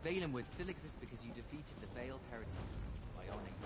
Valenwood still exists because you defeated the veiled heretics by our name.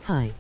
Hi.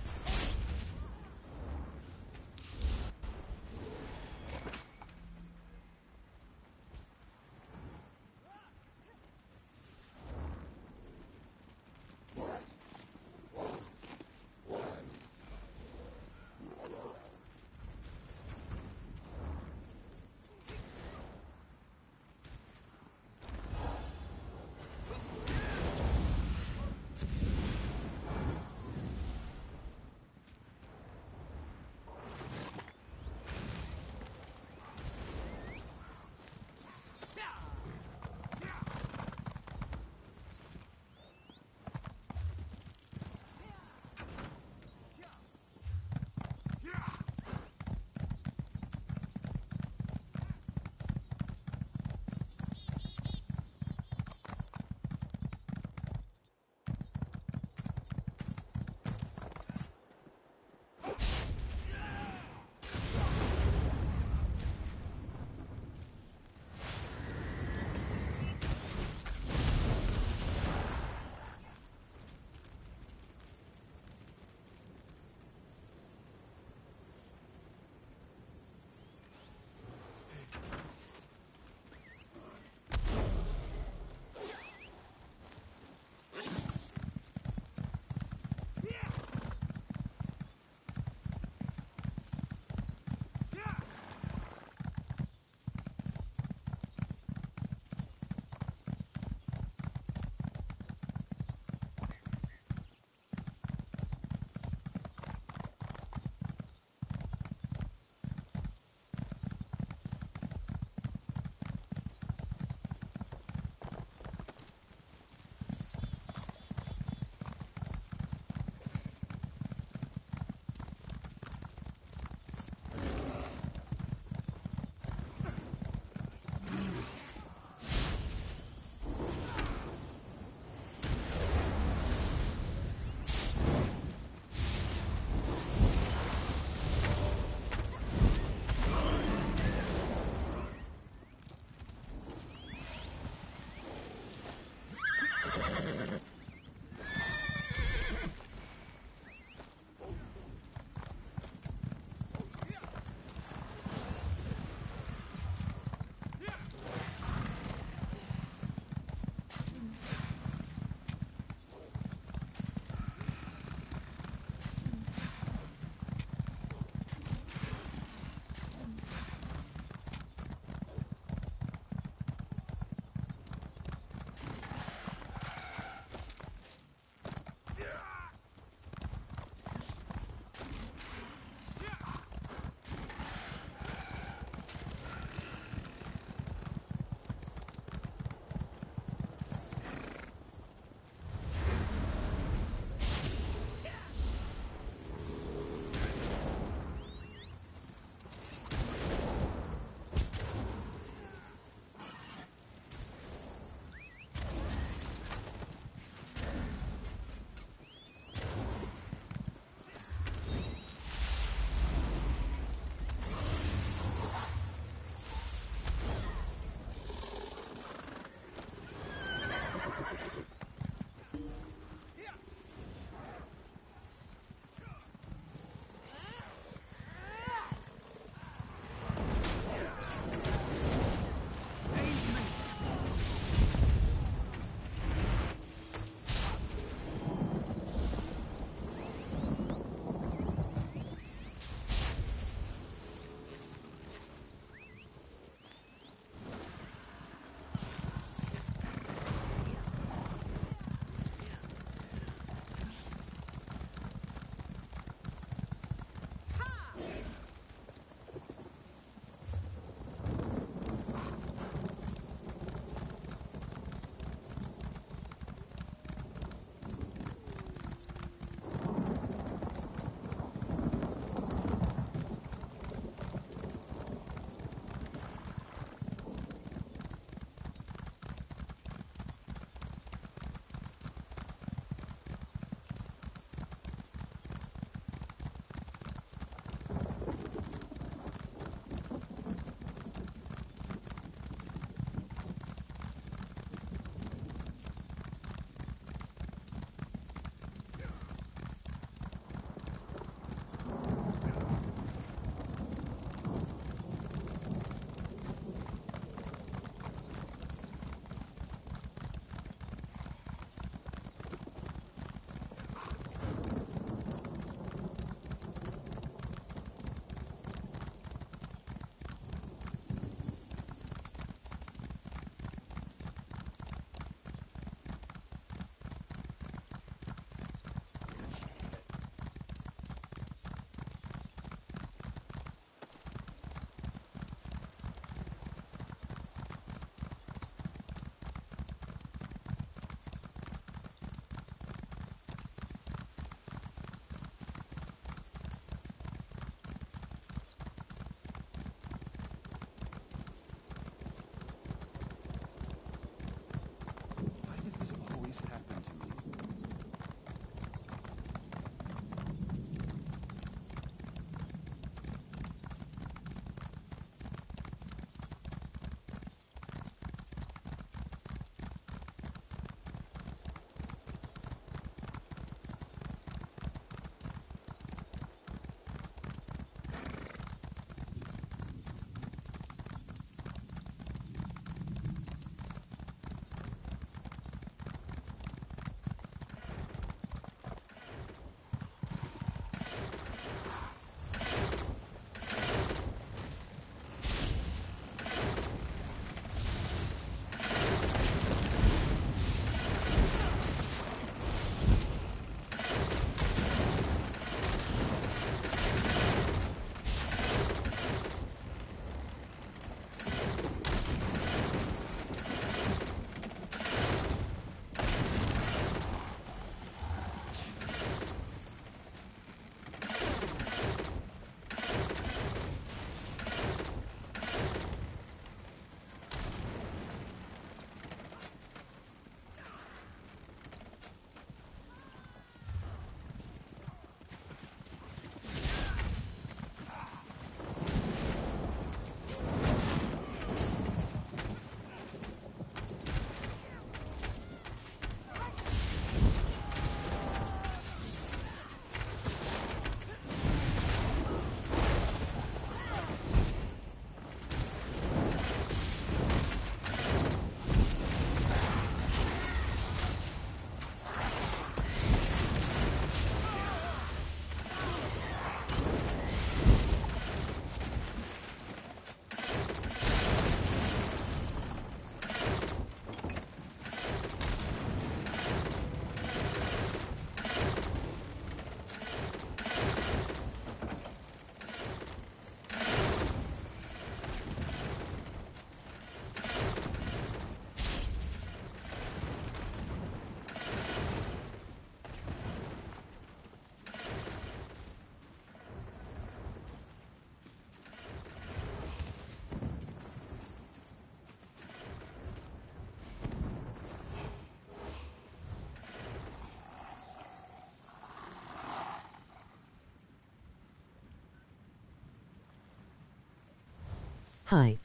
Hi.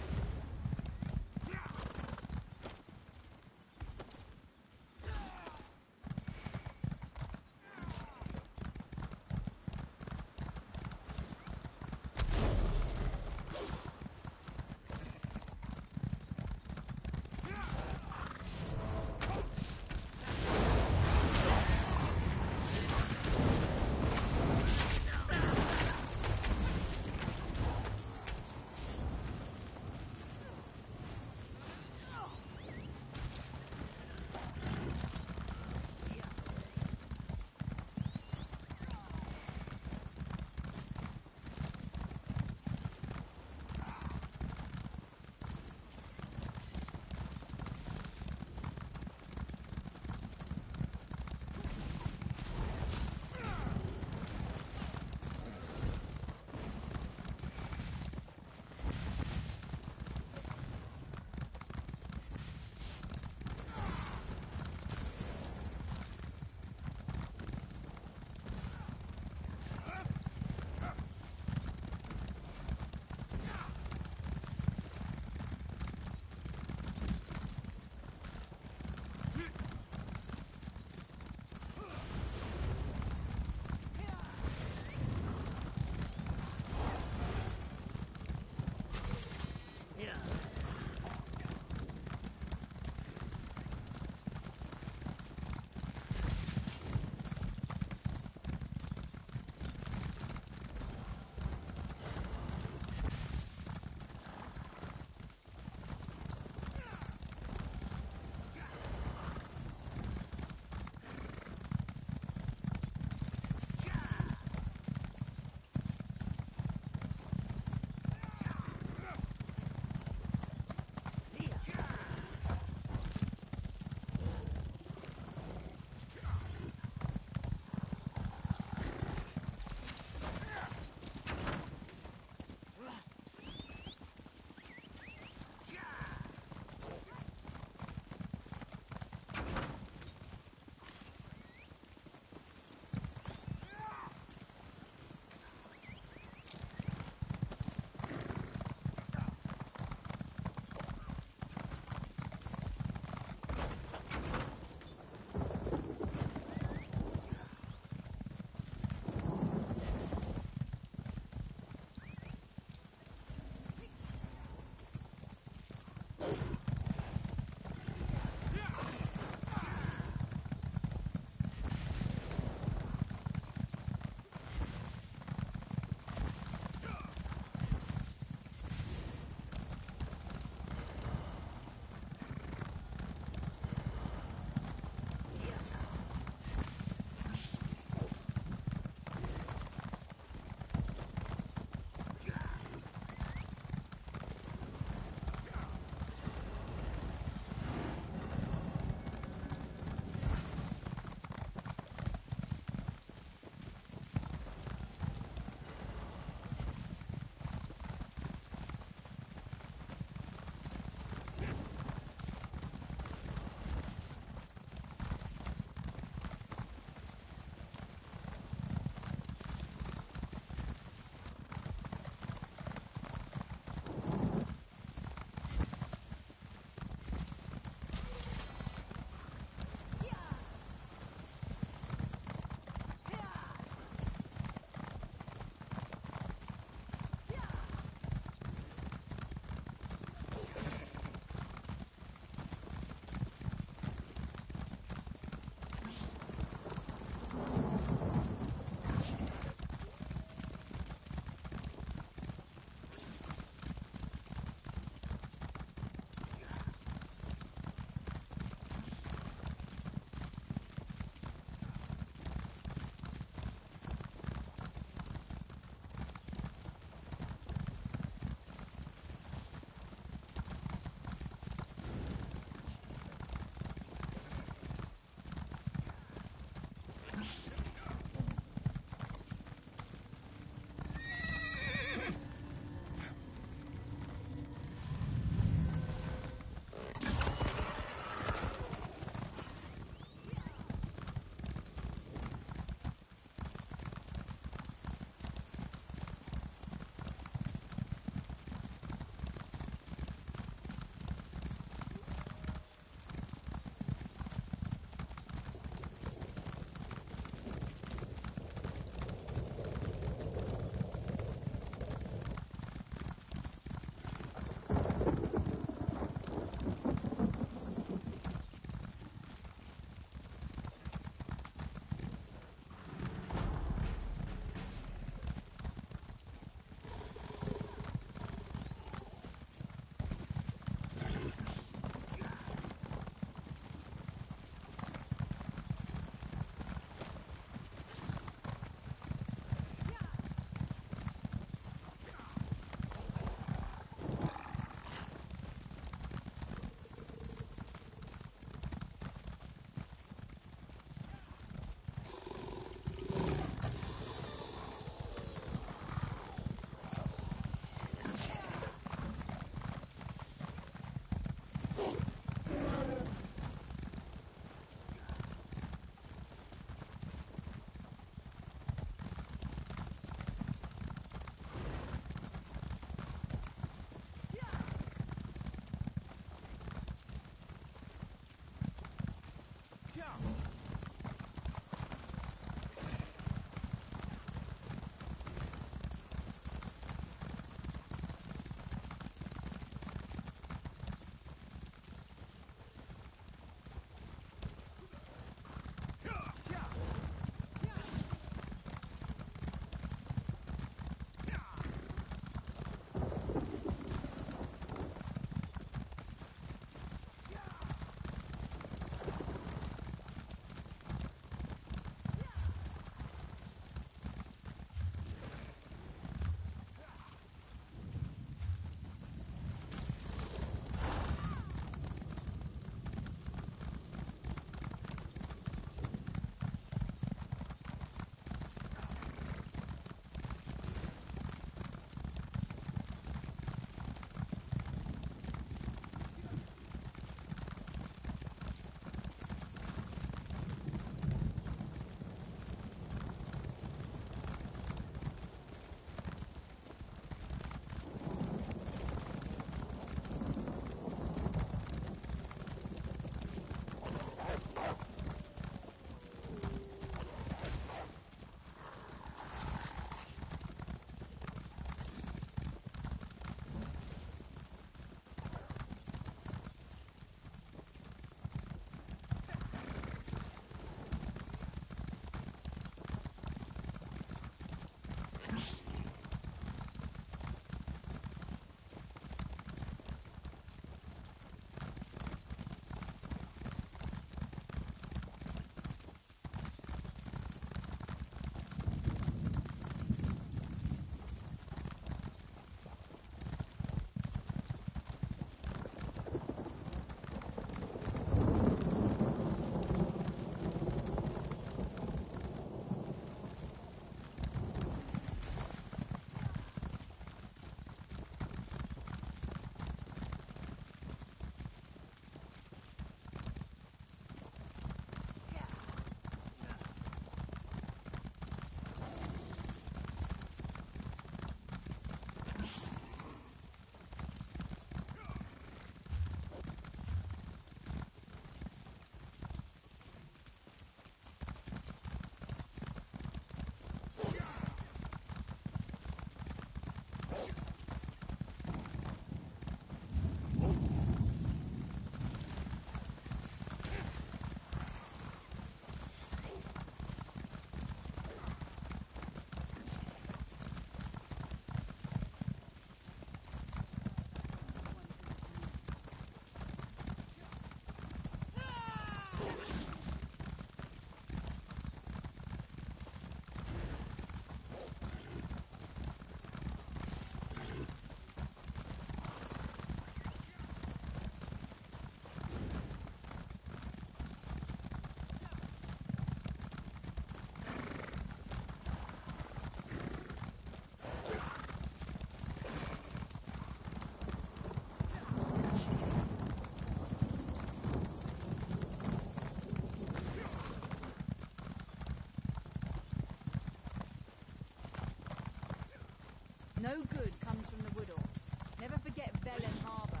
No good comes from the wood orcs. Never forget Velen Harbour.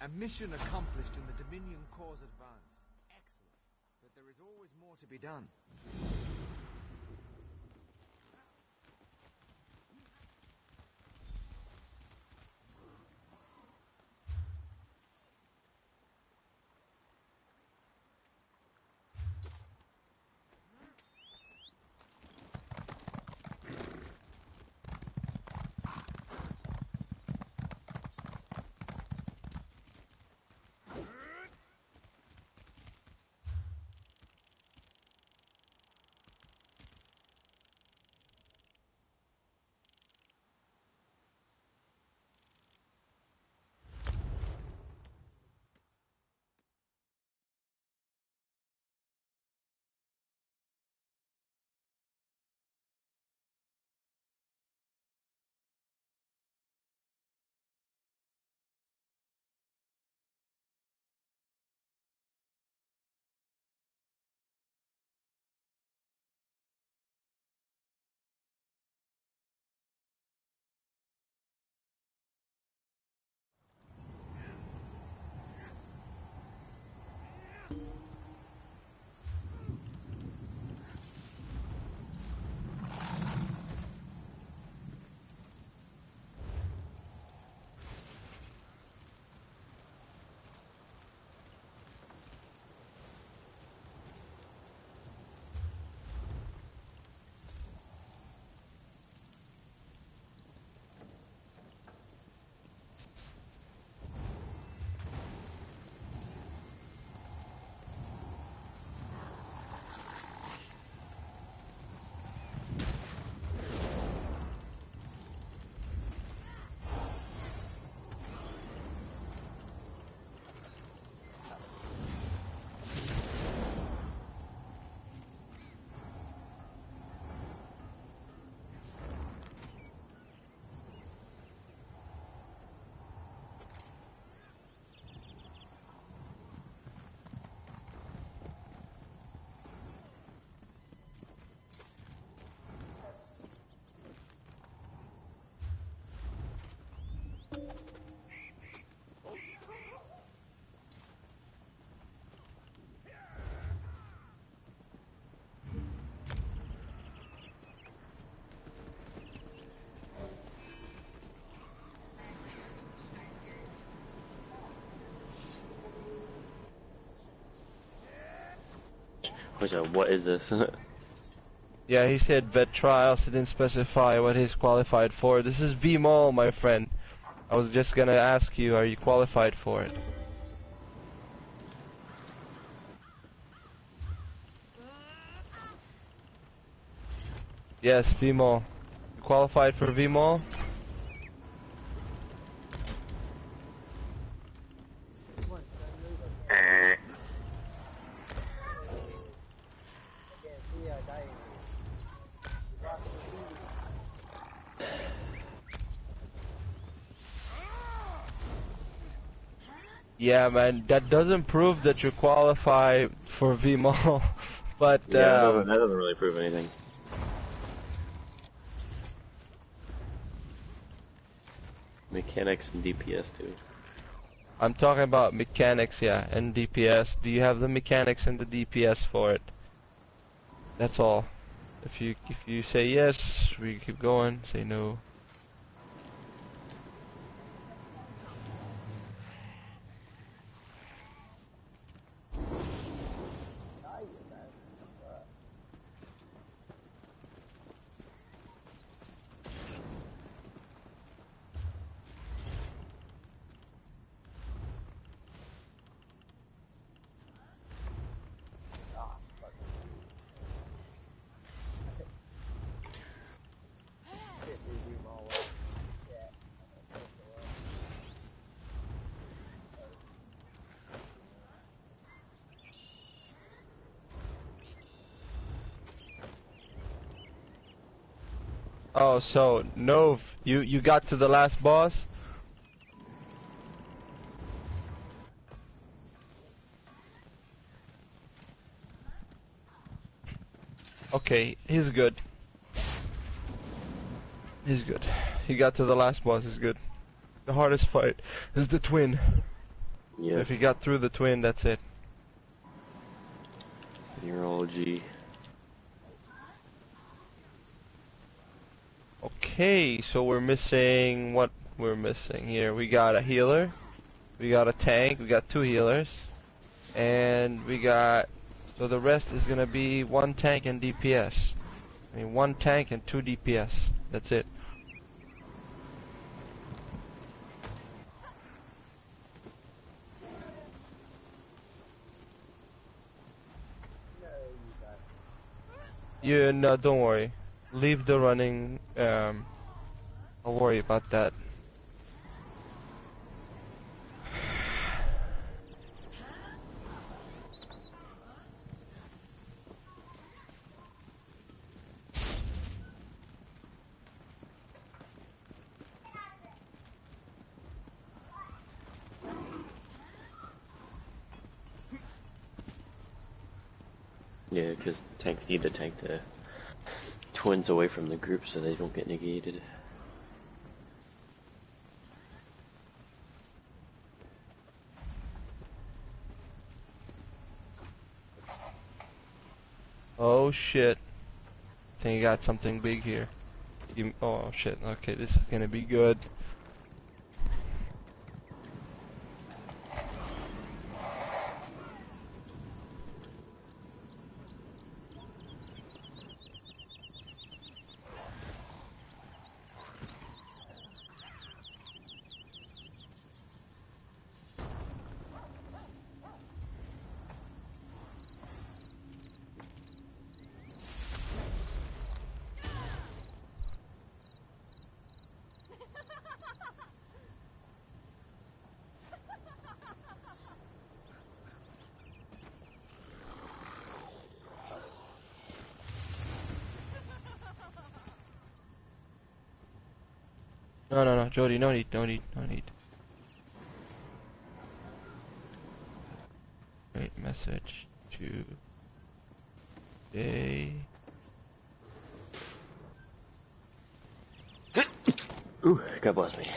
And mission accomplished and the Dominion cause advanced. Excellent. But there is always more to be done. What is this? Yeah, he said vet trials. He didn't specify what he's qualified for. This is VMall, my friend. I was just gonna ask you, are you qualified for it? Yes, VMall. You qualified for VMall? Yeah, man, that doesn't prove that you qualify for VMall, but yeah, that doesn't really prove anything. Mechanics and DPS too. I'm talking about mechanics, yeah, and DPS. Do you have the mechanics and the DPS for it? That's all. If you say yes, we keep going. Say no. Oh, so Nov, you got to the last boss? Okay, he's good. He's good. He got to the last boss, he's good. The hardest fight is the twin. Yeah. If you got through the twin, that's it. Neurology. Okay, so we're missing what we're missing here. We got a healer, we got a tank, we got 2 healers, and we got, so the rest is gonna be 1 tank and DPS. I mean 1 tank and 2 DPS. That's it. Yeah, no, don't worry. Leave the running. I'll worry about that. Yeah, because tanks need to tank the twins away from the group so they don't get negated. Oh shit. I think I got something big here. Oh shit, okay, this is gonna be good. No, no, no, Jody, no need, no need, no need. Wait, message to day. Ooh, God bless me.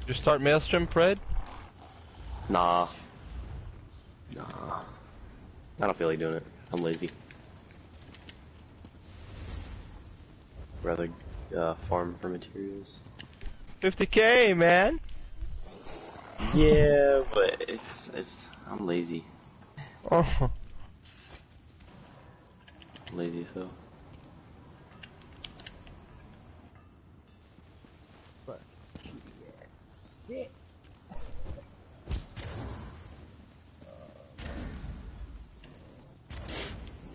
You start Maelstrom, Fred? Nah. Nah. I don't feel like doing it. I'm lazy. Rather farm for materials. 50k, man! Yeah, but it's I'm lazy. Oh. I'm lazy, so.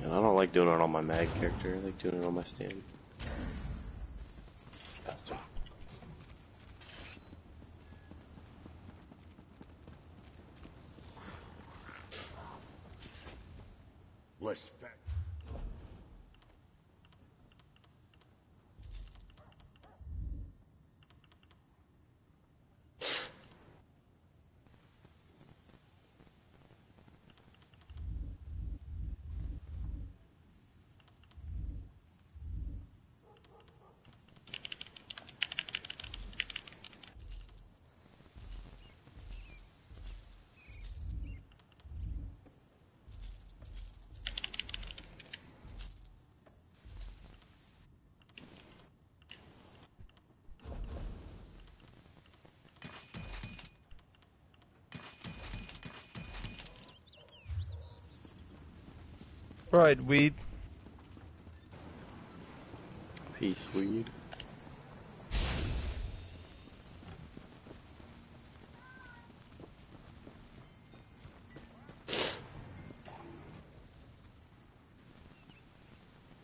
And I don't like doing it on my mag character. I like doing it on my stand. less fat. Right, weed. Peace, weed.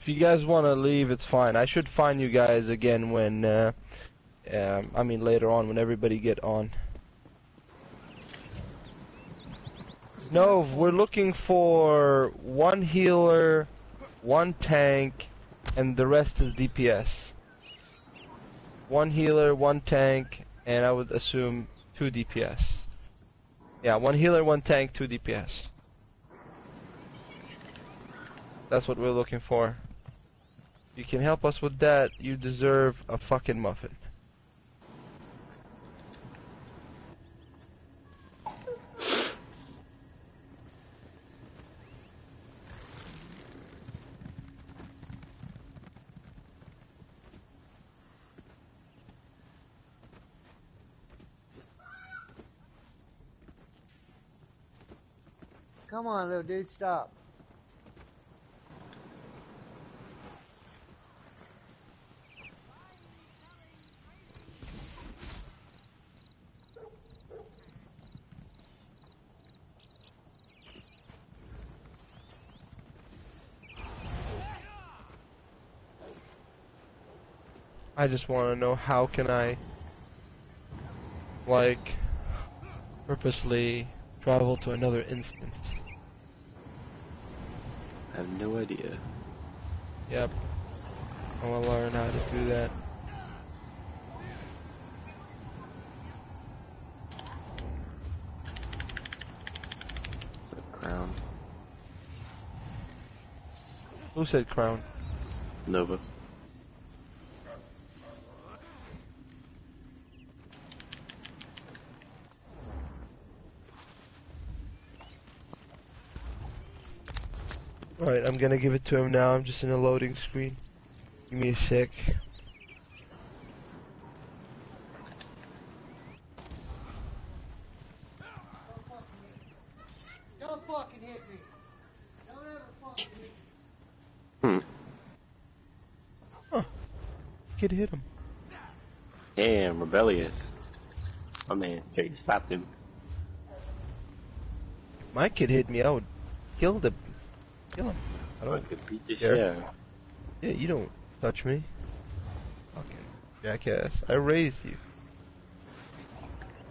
If you guys want to leave, it's fine. I should find you guys again when, I mean later on when everybody get on. No, we're looking for one healer, one tank, and the rest is DPS. One healer, one tank, and I would assume 2 DPS. Yeah, one healer, one tank, 2 DPS. That's what we're looking for. If you can help us with that, you deserve a fucking muffin. Come on, little dude, stop. I just want to know how can I, like, purposely travel to another instance. I have no idea. Yep. I want to learn how to do that. It's a crown. Who said crown? Nova. Alright, I'm gonna give it to him now. I'm just in a loading screen. Give me a sec. Don't fucking hit me. Don't ever fucking hit me. Huh. Kid hit him. Damn, rebellious. My man straight slapped him. If my kid hit me, I would kill him. Kill him. I don't could beat the care. shit. Yeah, you don't touch me. Okay, jackass. I raised you.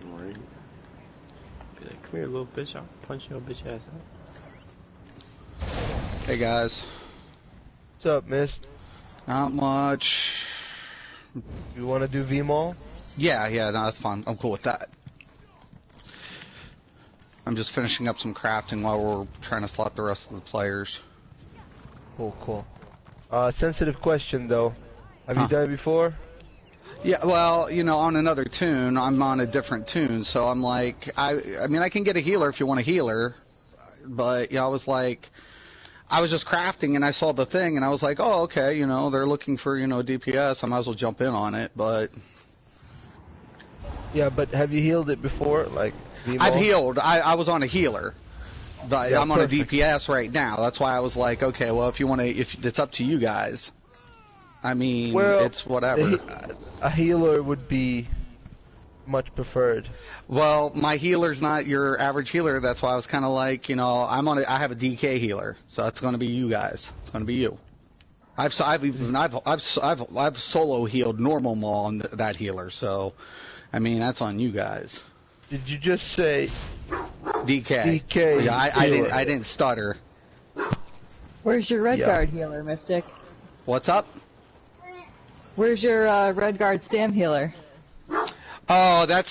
Don't worry. Be like, come here, little bitch. I'll punch your bitch ass out. Hey guys. What's up, miss? Not much. You want to do VMall? Yeah, no, that's fine. I'm cool with that. I'm just finishing up some crafting while we're trying to slot the rest of the players. Cool. Sensitive question though. Have you done it before? Yeah, well, you know, on another tune, I'm on a different tune, so I'm like, I mean, I can get a healer if you want a healer, but, I was like, I was just crafting and I saw the thing and I was like, oh, okay, they're looking for, DPS, I might as well jump in on it, but... Yeah, but have you healed it before? Like, VMall? I've healed. I was on a healer. But yeah, I'm on a DPS right now. That's why I was like, okay, well, if it's up to you guys. I mean, well, it's whatever. A healer would be much preferred. Well, my healer's not your average healer. That's why I was kind of like, I have a DK healer, so it's going to be you guys. It's going to be you. I've solo healed normal Maul on that healer, so I mean that's on you guys. Did you just say DK? DK. Yeah, I didn't stutter. Where's your red Yeah. guard healer, Mystic? What's up? Where's your red guard stam healer? Oh, I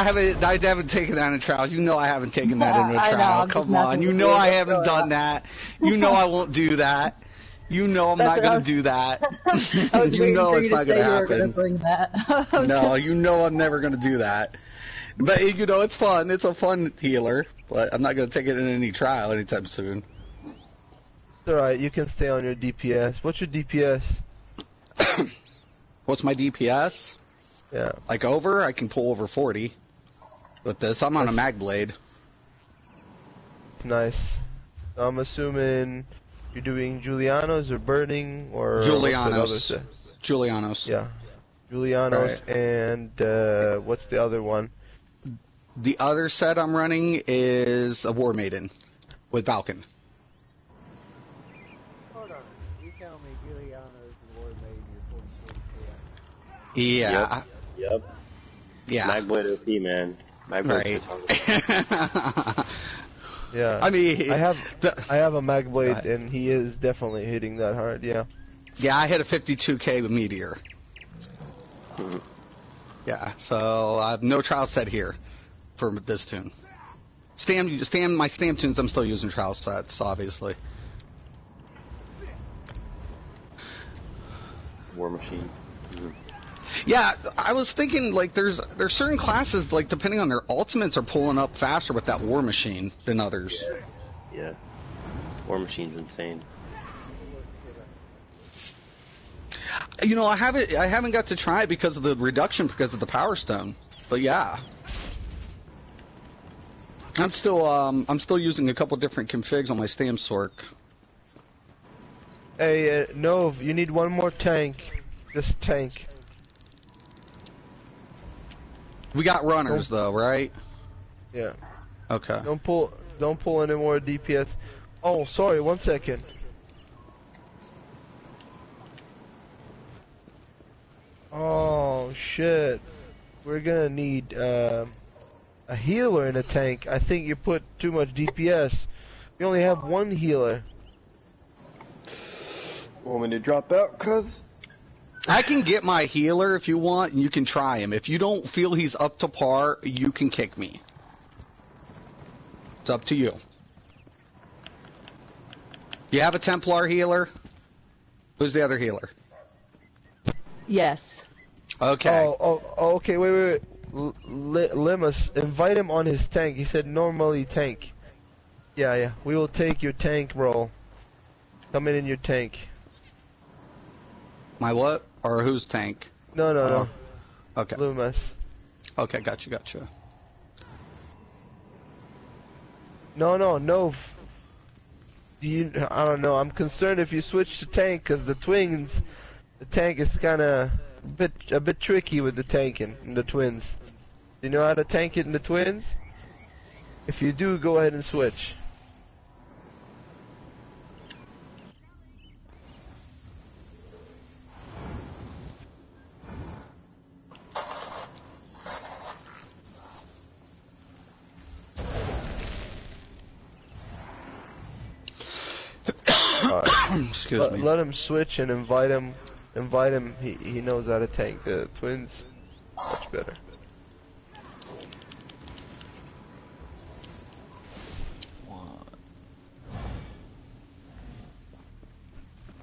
haven't taken that in a trial. You know I haven't taken that in a I know, trial. I'm just Come on. messing You with know you. I What's haven't going done on? that. You know I won't do that. You know I'm not That's what I going was- to do that. I was You waiting know for it's you to not say going to you were going to happen. bring that. No, you know I'm never going to do that. But, you know, it's fun. It's a fun healer. But I'm not going to take it in any trial anytime soon. It's alright, you can stay on your DPS. What's your DPS? What's my DPS? Yeah. Like over? I can pull over 40. With this, I'm on a mag blade. Nice. I'm assuming you're doing Julianos or burning or what's the other Julianos. set? Julianos. Yeah. Julianos and what's the other one? The other set I'm running is a War Maiden with Falcon. Hold on. You tell me Giuliano's the Lord made your full Yeah. Yep. Yeah. Magblade OP, man. Magblade Right. Yeah. I mean, I have a mag blade and he is definitely hitting that hard, yeah. Yeah, I hit a 52K Meteor. Mhm. Yeah, so I have no trial set here for this tune. My stam tunes, I'm still using trial sets, obviously. War Machine. Mhm. Yeah, I was thinking like there's certain classes like depending on their ultimates are pulling up faster with that War Machine than others. Yeah. War Machine's insane. You know, I haven't got to try it because of the reduction because of the Power Stone. But yeah. I'm still using a couple different configs on my Stam Sork. Hey, Nov, you need one more tank. Just tank. We got runners though, right? Yeah. Okay. Don't pull any more DPS. Oh, sorry, 1 second. Oh shit. We're gonna need a healer in a tank. I think you put too much DPS. We only have one healer. Want me to drop out, cuz? I can get my healer if you want, and you can try him. If you don't feel he's up to par, you can kick me. It's up to you. You have a Templar healer? Who's the other healer? Yes. Okay. Oh, okay, wait. Limus, invite him on his tank. He said normally tank. Yeah. We will take your tank role. Come in your tank. My what? Or whose tank? No. Okay. Loomis. Okay, gotcha. No. I don't know. I'm concerned if you switch to tank because the tank is kind of a bit tricky with the tank in the twins. Do you know how to tank it in the twins? If you do, go ahead and switch. Excuse me. Let him switch and invite him. He knows how to tank the twins much better.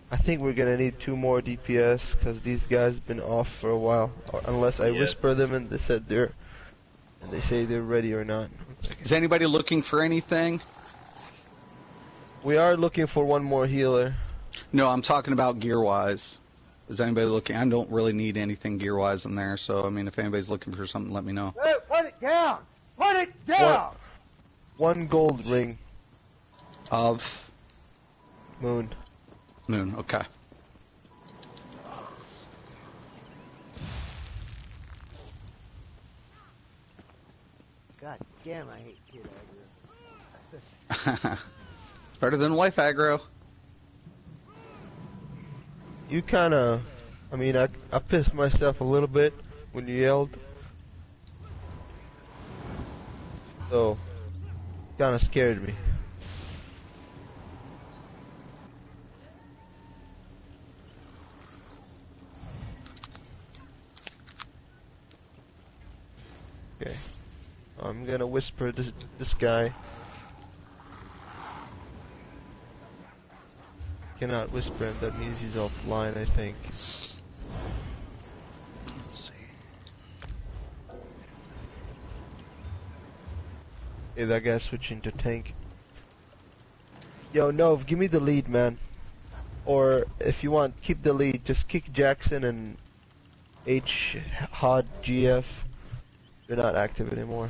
I think we're gonna need 2 more DPS because these guys been off for a while. Or unless I whisper them and they say they're ready or not. Is anybody looking for anything? We are looking for 1 more healer. No, I'm talking about gear-wise. Is anybody looking? I don't really need anything gear-wise in there, so, I mean, if anybody's looking for something, let me know. Hey, put it down! Put it down! 1 gold ring. Of? Moon. Moon, okay. God damn, I hate kid aggro. Better than wife aggro. You kinda... I mean, I pissed myself a little bit when you yelled. So, kinda scared me. Okay. I'm gonna whisper this guy. Cannot whisper him, that means he's offline, I think. Let's see. Okay, that guy's switching to tank. Yo, Nov, give me the lead, man. Or, if you want, keep the lead. Just kick Jackson and H, HOD, GF. They're not active anymore.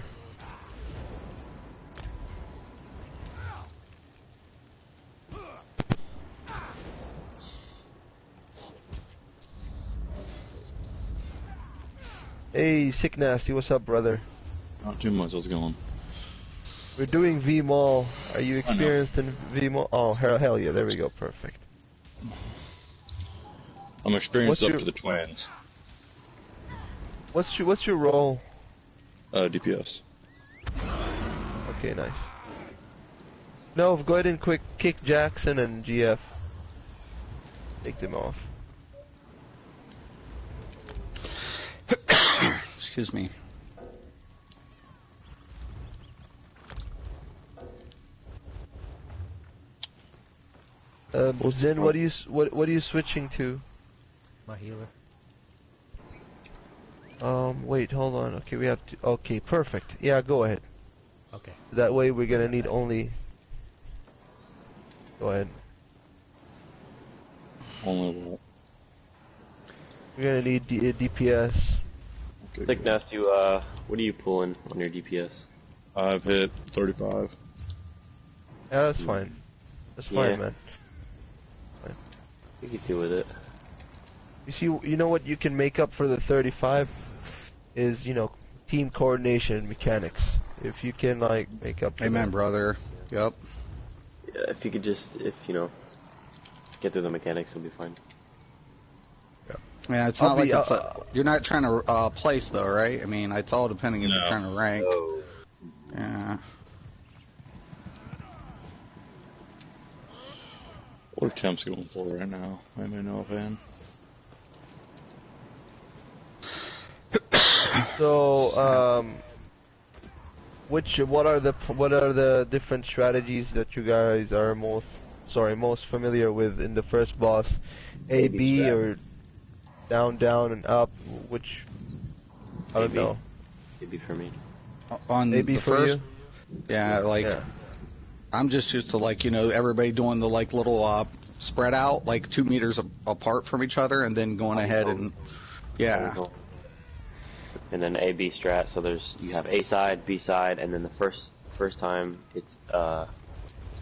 Hey, Sick Nasty, what's up, brother? Not too much. What's going on? We're doing V-Mall. Are you experienced in V-Mall? Oh, hell yeah, there we go, perfect. I'm experienced What's up to the twins. What's your role? DPS. Okay, nice. No, go ahead and kick Jackson and GF. Take them off. Excuse me. Zen, what are you switching to? My healer. Wait, hold on. Okay, we have to. Okay, perfect. Yeah, go ahead. Okay. That way we're gonna need only. Go ahead. Only what? We're gonna need DPS. Okay, Sick good. Nasty, what are you pulling on your DPS? I've hit 35. Yeah, that's fine. That's fine, Yeah. man. You can deal with it. You see, you know what you can make up for the 35 is, you know, team coordination and mechanics. If you can, like, make up for Amen, that. brother. Yep. Yeah, if you could just, you know, get through the mechanics, it'll be fine. Yeah, it's I'll not like be, it's you're not trying to place though, right? I mean, it's all depending if No. you're trying to rank. Oh. Yeah. What are temps going for right now? I may know offhand. So, what are the different strategies that you guys are most familiar with in the first boss? A, AB B, strat. or down, and up? Which I don't AB. know. Maybe for me. On A, B the for first, you? yeah, like Yeah. I'm just used to like everybody doing the like little spread out like 2 meters apart from each other and then going ahead and yeah. And then A, B strat. So you have A side, B side, and then the first time it's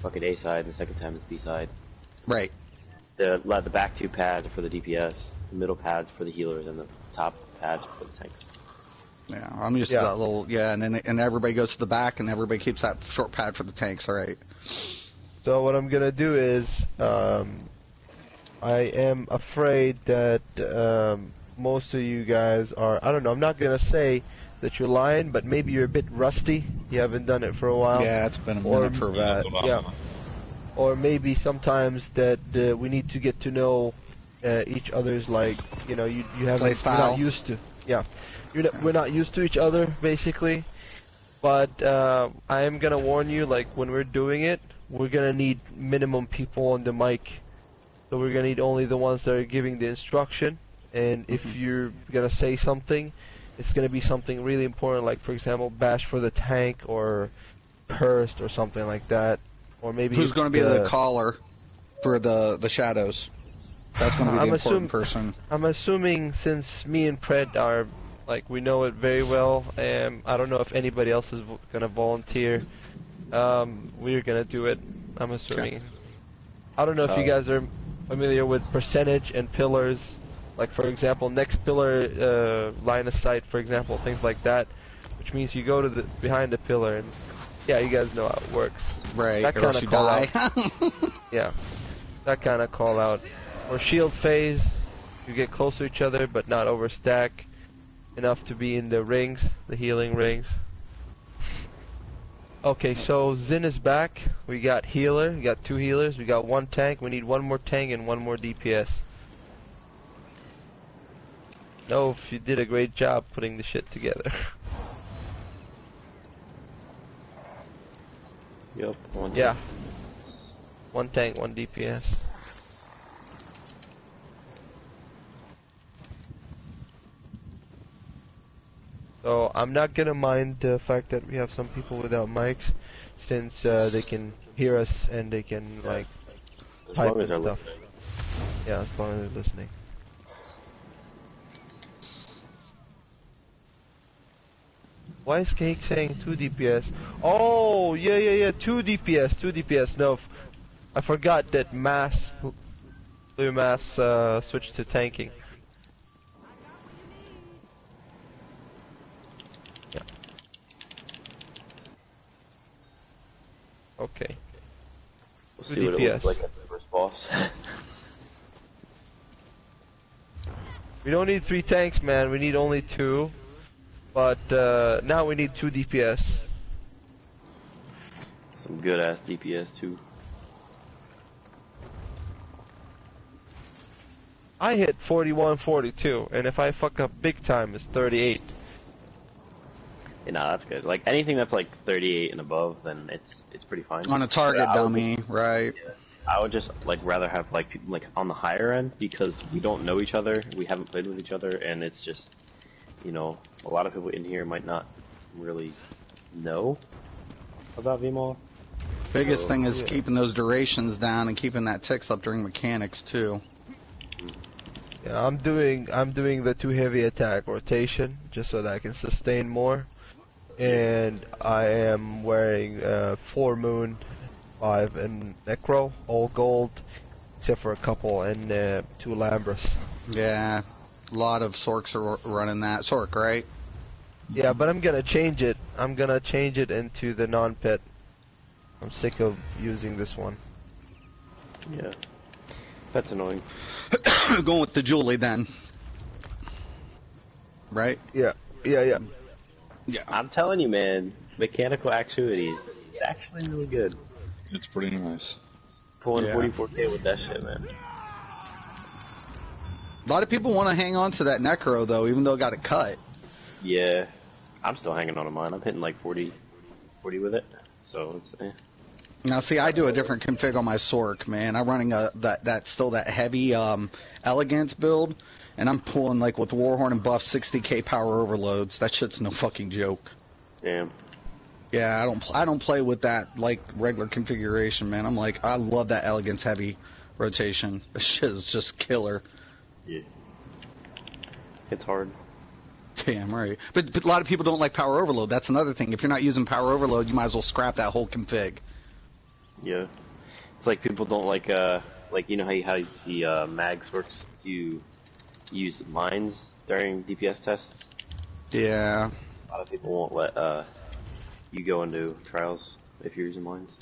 fucking A side, and the second time it's B side. Right. The back two pads are for the DPS, the middle pads for the healers, and the top pads for the tanks. Yeah, I'm used to that little and everybody goes to the back and everybody keeps that short pad for the tanks, all right. So what I'm gonna do is, I am afraid that most of you guys are. I don't know. I'm not gonna say that you're lying, but maybe you're a bit rusty. You haven't done it for a while. Yeah, it's been a minute for that. Yeah. Or maybe sometimes that we need to get to know each other's, like, you know, you haven't, Play you're style. not used to. Yeah. We're not used to each other, basically. But I am gonna warn you, like, when we're doing it, we're gonna need minimum people on the mic. So we're gonna need only the ones that are giving the instruction. And if you're gonna say something, it's gonna be something really important, like, for example, bash for the tank or burst or something like that. Or maybe Who's going to be the caller for the shadows? That's going to be the important person. I'm assuming since me and Pred are, like, we know it very well, and I don't know if anybody else is going to volunteer. We're going to do it, I'm assuming. Okay. I don't know if you guys are familiar with percentage and pillars. Like, for example, next pillar, line of sight, for example, things like that. Which means you go to behind the pillar, and yeah, you guys know how it works. Right, That or kind else of you call die. out. Yeah, that kind of call out. Or shield phase, you get close to each other, but not overstack enough to be in the rings, the healing rings. Okay, so Zin is back. We got healer, we got 2 healers, we got 1 tank. We need 1 more tank and 1 more DPS. No, you did a great job putting the shit together. Yep. One Yeah. tank. One tank, one DPS. So I'm not gonna mind the fact that we have some people without mics, since they can hear us and they can like As type long as and they're stuff. listening. Yeah, as long as they're listening. Why is Cake saying 2 DPS? Oh, yeah, 2 DPS, 2 DPS. No, I forgot that Blue Mass switched to tanking. Yeah. Okay. We'll 2 see what it DPS. looks like at the first boss. We don't need 3 tanks, man. We need only 2. But now we need 2 DPS. Some good ass DPS too. I hit 41, 42, and if I fuck up big time, it's 38. Yeah, nah, that's good. Like anything that's like 38 and above, then it's pretty fine. On a target But I would dummy, right? Yeah, I would just like rather have like people like on the higher end because we don't know each other, we haven't played with each other, and it's just, you know, a lot of people in here might not really know about VMAL. Biggest So, thing is yeah. keeping those durations down and keeping that ticks up during mechanics too. Yeah, I'm doing the 2 heavy attack rotation just so that I can sustain more, and I am wearing 4 moon, 5 and necro, all gold, except for a couple and 2 Lambras. Yeah, a lot of Sorks are running that. Sork, right? Yeah, but I'm gonna change it. I'm gonna change it into the non-pet. I'm sick of using this one. Yeah, that's annoying. Going with the Julie then. Right? Yeah. Yeah. I'm telling you, man, mechanical activities, it's actually really good. It's pretty nice. Pulling Yeah. 44K with that shit, man. A lot of people want to hang on to that Necro though, even though it got it cut. Yeah, I'm still hanging on to mine. I'm hitting like 40 with it, so it's Now, see, I do a different config on my Sork, man. I'm running that heavy elegance build, and I'm pulling like with Warhorn and Buff 60k power overloads. That shit's no fucking joke. damn. Yeah, I don't play with that like regular configuration, man. I'm like, I love that elegance heavy rotation. This shit is just killer. Yeah. It's hard. Damn right. But a lot of people don't like power overload. That's another thing. If you're not using power overload, you might as well scrap that whole config. Yeah. It's like people don't like you know how you see mags works to use mines during DPS tests. Yeah. A lot of people won't let you go into trials if you're using mines.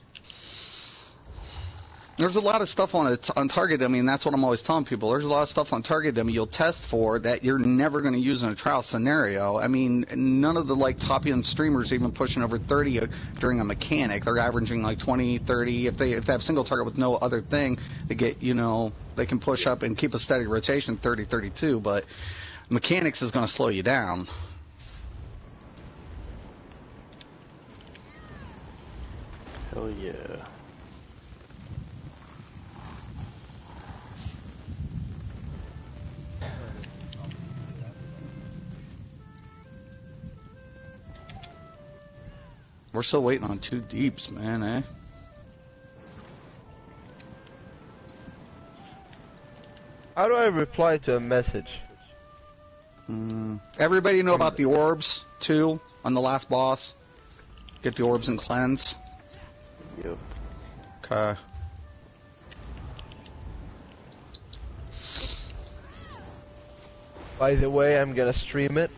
There's a lot of stuff on target dummy, and that's what I'm always telling people. There's a lot of stuff on target dummy you'll test for that you're never going to use in a trial scenario. I mean, none of the like top end streamers even pushing over 30 during a mechanic. They're averaging like 20, 30. If they have single target with no other thing, they get, you know, they can push up and keep a steady rotation 30, 32. But mechanics is going to slow you down. Hell yeah. We're still waiting on 2 deeps, man, eh? How do I reply to a message? Everybody know about the orbs, too, on the last boss? Get the orbs and cleanse? Yep. Okay. By the way, I'm gonna stream it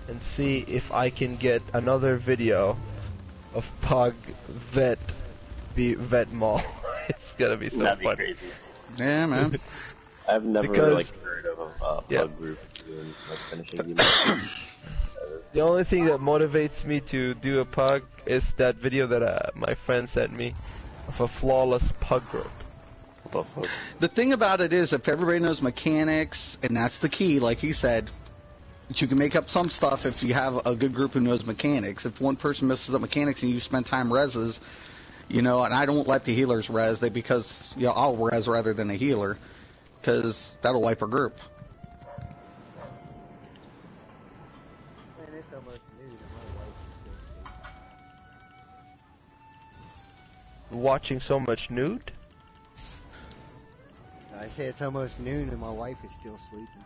and see if I can get another video of Pug Vet the Vet Mall. It's gonna be so That'd be fun. crazy. Yeah, man. I've never Because- like heard of a Yeah. pug group doing like finishing the The only thing that motivates me to do a pug is that video that my friend sent me of a flawless pug group. What the fuck? The thing about it is, if everybody knows mechanics, and that's the key, like he said, you can make up some stuff if you have a good group who knows mechanics. If one person messes up mechanics and you spend time reses, You know, and I don't let the healers res because I'll res rather than a healer because that'll wipe a group. Man, it's almost noon and my wife is still asleep. Watching so much nude? I say it's almost noon and my wife is still sleeping.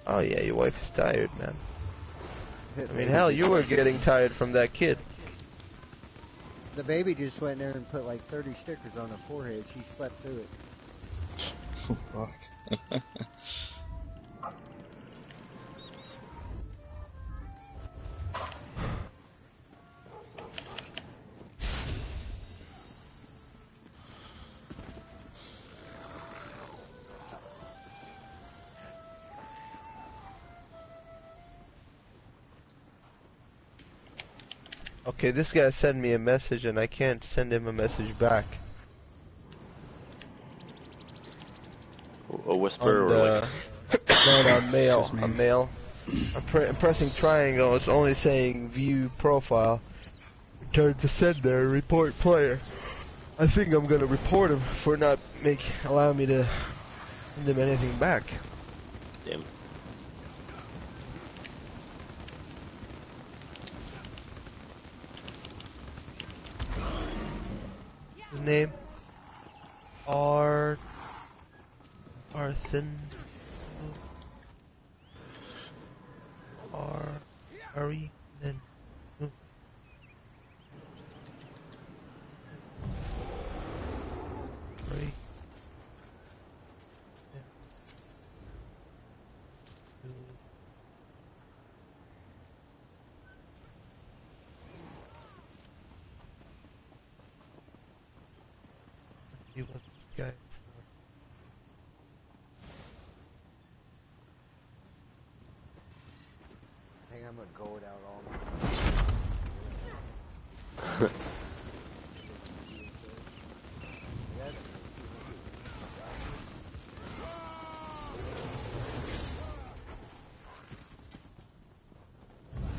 Oh yeah, your wife is tired, man. I mean, hell, you were getting tired from that kid. The baby just went there and put like 30 stickers on her forehead. She slept through it. Fuck. Okay, this guy sent me a message and I can't send him a message back. A whisper On or like... no, on mail. A mail. I'm pressing triangle. It's only saying view profile. Return to sender. Report player. I think I'm gonna report him for not allowing me to send him anything back. Damn. His name? Arthin. Ari. Then. Ari. He was the guy. I think I'm gonna go it out all night.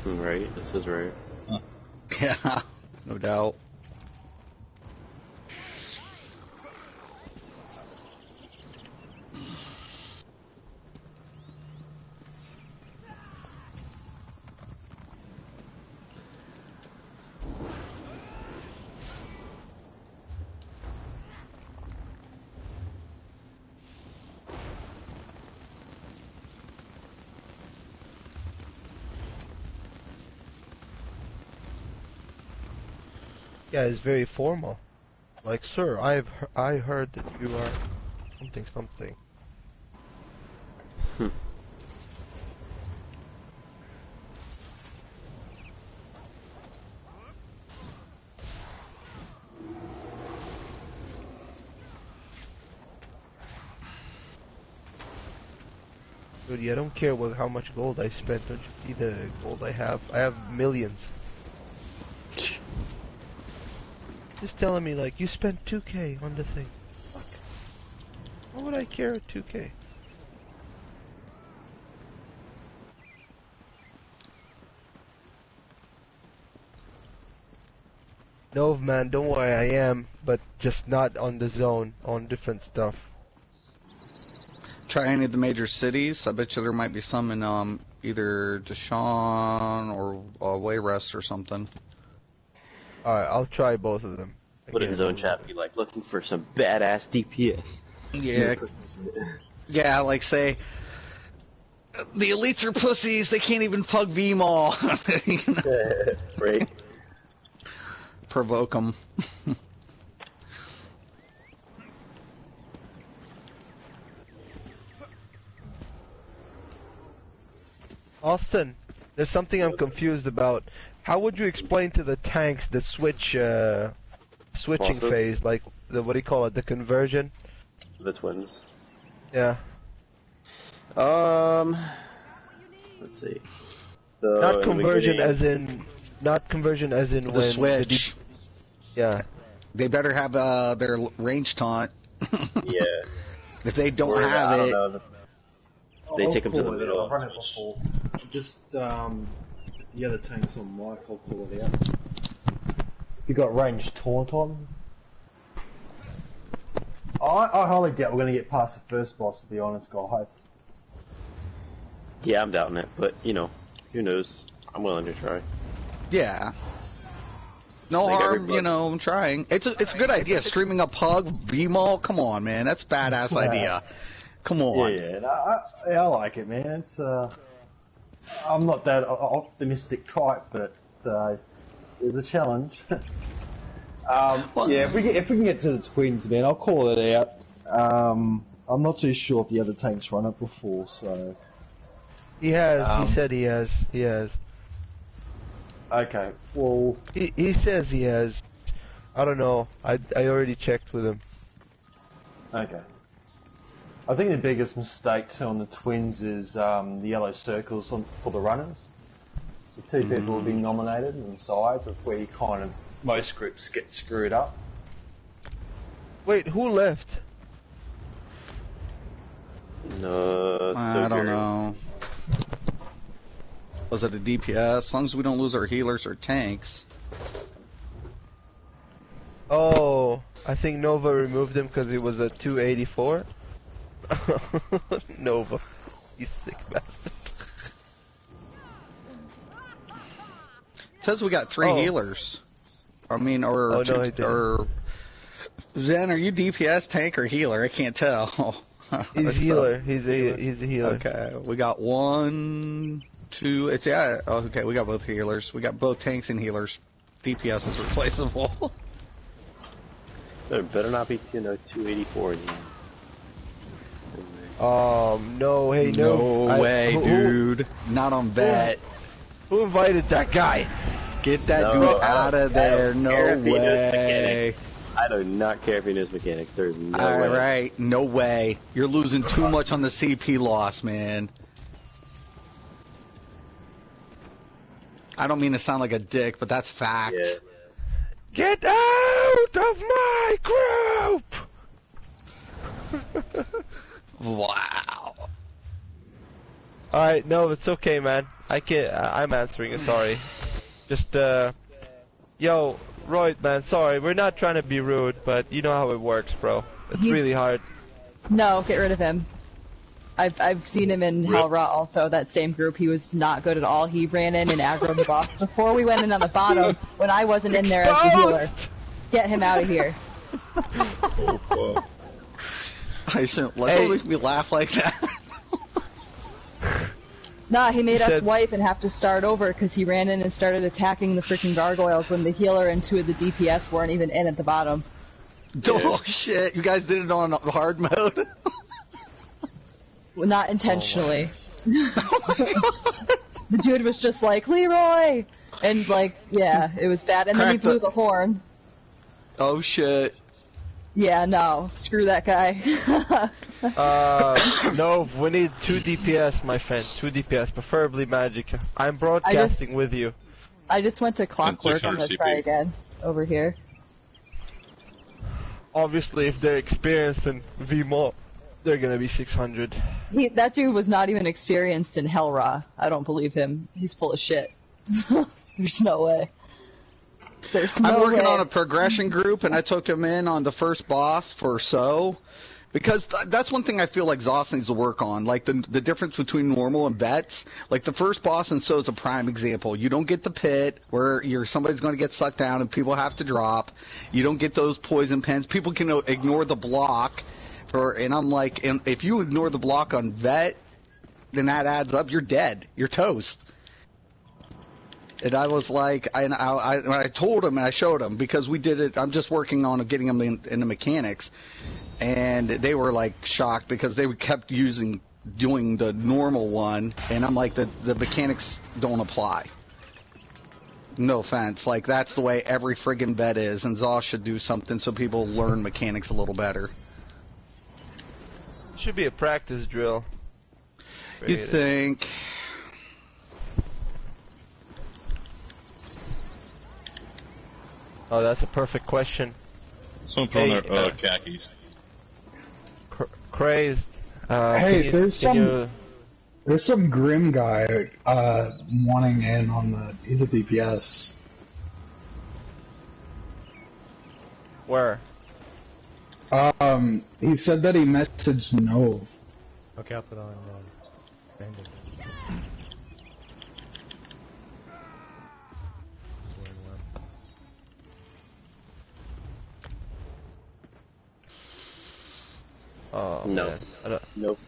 Right, this is right. Yeah, no doubt. Yeah, it's very formal. Like, sir, I heard that you are something something. Dude, I don't care how much gold I spent. Don't you see the gold I have? I have millions. Just telling me, like, you spent 2K on the thing. Fuck. Why would I care at 2K? No, man, don't worry, I am, but just not on the zone, on different stuff. Try any of the major cities. I bet you there might be some in either Deshawn or Wayrest or something. Alright, I'll try both of them. Put in his own chat, be like, looking for some badass DPS. Yeah. Yeah, like say, the elites are pussies, they can't even pug beam all. You know? Right. Provoke them. Austin, there's something I'm confused about. How would you explain to the tanks the switching phase, like the what do you call it, the conversion? The twins. Yeah. Let's see. So Not conversion as in the when switch. Yeah. They better have their range taunt. Yeah. If they don't have it, they take them to the middle. I've run it before. Just the other tank's on mic. I'll call it out. You got ranged taunt on. I highly doubt we're going to get past the first boss, to be honest, guys. Yeah, I'm doubting it, but you know, who knows? I'm willing to try. Yeah. No harm, you know, I'm trying. It's a good idea. Streaming a pug, V-Mall, come on, man. That's a badass idea. Come on. Yeah, I like it, man. It's I'm not that optimistic type, but it's a challenge. Yeah, if we can get to the twins, man, I'll call it out. I'm not too sure if the other tanks run it before, so. He has. He said he has. He has. Okay. Well. He says he has. I don't know. I already checked with him. Okay. I think the biggest mistake on the twins is the yellow circles for the runners. So two people have been nominated on the sides. That's where you kind of most groups get screwed up. Wait, who left? No, I don't know. Was it a DPS? As long as we don't lose our healers or tanks. Oh, I think Nova removed him because it was a 284. Nova, you sick bastard. It says we got 3 healers. I mean, or Zen, are you DPS, tank, or healer? I can't tell. He's a healer. He's a healer. Okay, we got 1, 2. It's okay, we got both healers. We got both tanks and healers. DPS is replaceable. There better not be 284 anymore. No, hey, no. No way, dude. Not on vet. Who invited that guy? Get that dude out of there. No way. I do not care if he knows mechanics. There's no way. Alright, no way. You're losing too much on the CP loss, man. I don't mean to sound like a dick, but that's fact. Yeah. Get out of my group! Wow. Alright, no, it's okay, man. I'm answering it, sorry. Just, yo, Roy, man, sorry, we're not trying to be rude, but you know how it works, bro. It's really hard. No, get rid of him. I've seen him in Hellra also, that same group. He was not good at all. He ran in and aggroed the boss before we went in on the bottom when I wasn't in there as the healer. Get him out of here. Oh, fuck. I shouldn't don't make me laugh like that. Nah, he made us wipe and have to start over because he ran in and started attacking the freaking gargoyles when the healer and 2 of the DPS weren't even in at the bottom. Oh shit, you guys did it on hard mode? Well, not intentionally. The dude was just like, Leroy! And like, yeah, it was bad. And then he blew the horn. Oh shit. Yeah, no, screw that guy. No, we need 2 DPS, my friend. 2 DPS, preferably magic. I'm broadcasting with you. I just went to Clockwork. I'm gonna try again over here. Obviously, if they're experienced in VMO, they're gonna be 600. That dude was not even experienced in Hellra. I don't believe him. He's full of shit. There's no way. I'm working on a progression group, and I took him in on the first boss for because that's one thing I feel like Zoss needs to work on, like the difference between normal and vets. Like the first boss in So is a prime example. You don't get the pit where somebody's going to get sucked down and people have to drop. You don't get those poison pens. People can ignore the block, and I'm like, and if you ignore the block on vet, then that adds up. You're dead. You're toast. And I was like, I told him and I showed him because we did it. I'm just working on getting them into mechanics, and they were like shocked because they kept doing the normal one, and I'm like, the mechanics don't apply. No offense, like that's the way every friggin' vet is, and Zoss should do something so people learn mechanics a little better. Should be a practice drill. You'd think. Oh, that's a perfect question. Someone put on their khakis. Crazed. Hey, there's some grim guy wanting in on the. He's a DPS. Where? He said that he messaged Nove. Okay, I'll put on bandit. Oh, No. man. I don't... Nope.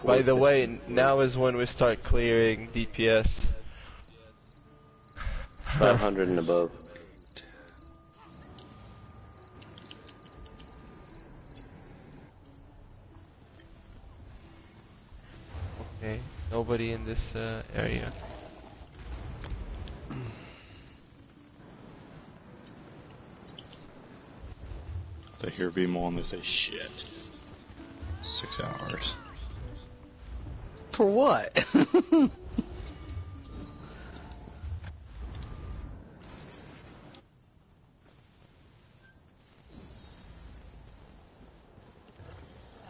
By the way, now is when we start clearing DPS. 500 and above. Okay, nobody in this area. They hear VMO and they say shit. 6 hours. For what?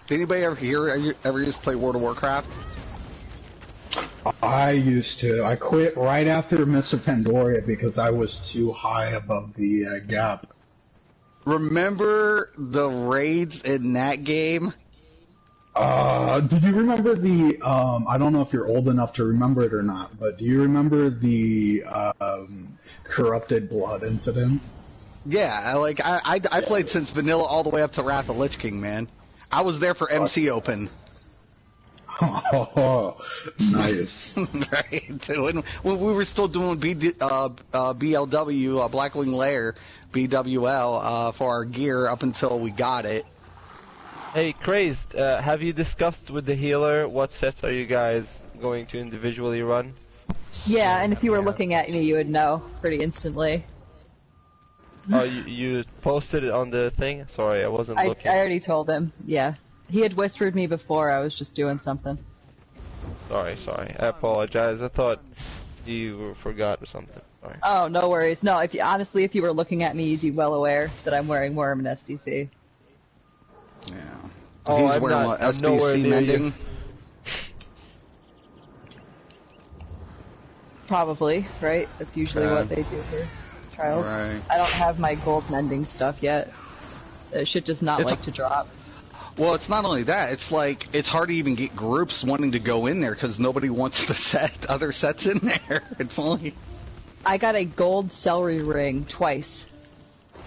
Did anybody ever used to play World of Warcraft? I used to. I quit right after Mr. Pandoria because I was too high above the gap. Remember the raids in that game? Did you remember the, I don't know if you're old enough to remember it or not, but do you remember the, corrupted blood incident? Yeah, I played since vanilla all the way up to Wrath of Lich King, man. I was there for MC Open. Oh, nice. Right. When we were still doing BLW, Blackwing Lair, BWL, for our gear up until we got it. Hey, Crazed, have you discussed with the healer what sets are you guys going to individually run? Yeah, and if you were looking at me, you would know pretty instantly. Oh, you posted it on the thing? Sorry, I wasn't looking. I already told him, yeah. He had whispered me before, I was just doing something. Sorry. I apologize. I thought you forgot or something. Sorry. Oh, no worries. No, honestly, if you were looking at me, you'd be well aware that I'm wearing Worm and SBC. Yeah. Oh, He's wearing what, SBC mending? Probably, right? That's usually what they do for trials. Right. I don't have my gold mending stuff yet. That shit does not like to drop. Well, it's not only that. It's like it's hard to even get groups wanting to go in there because nobody wants to set other sets in there. It's only. I got a gold celery ring twice.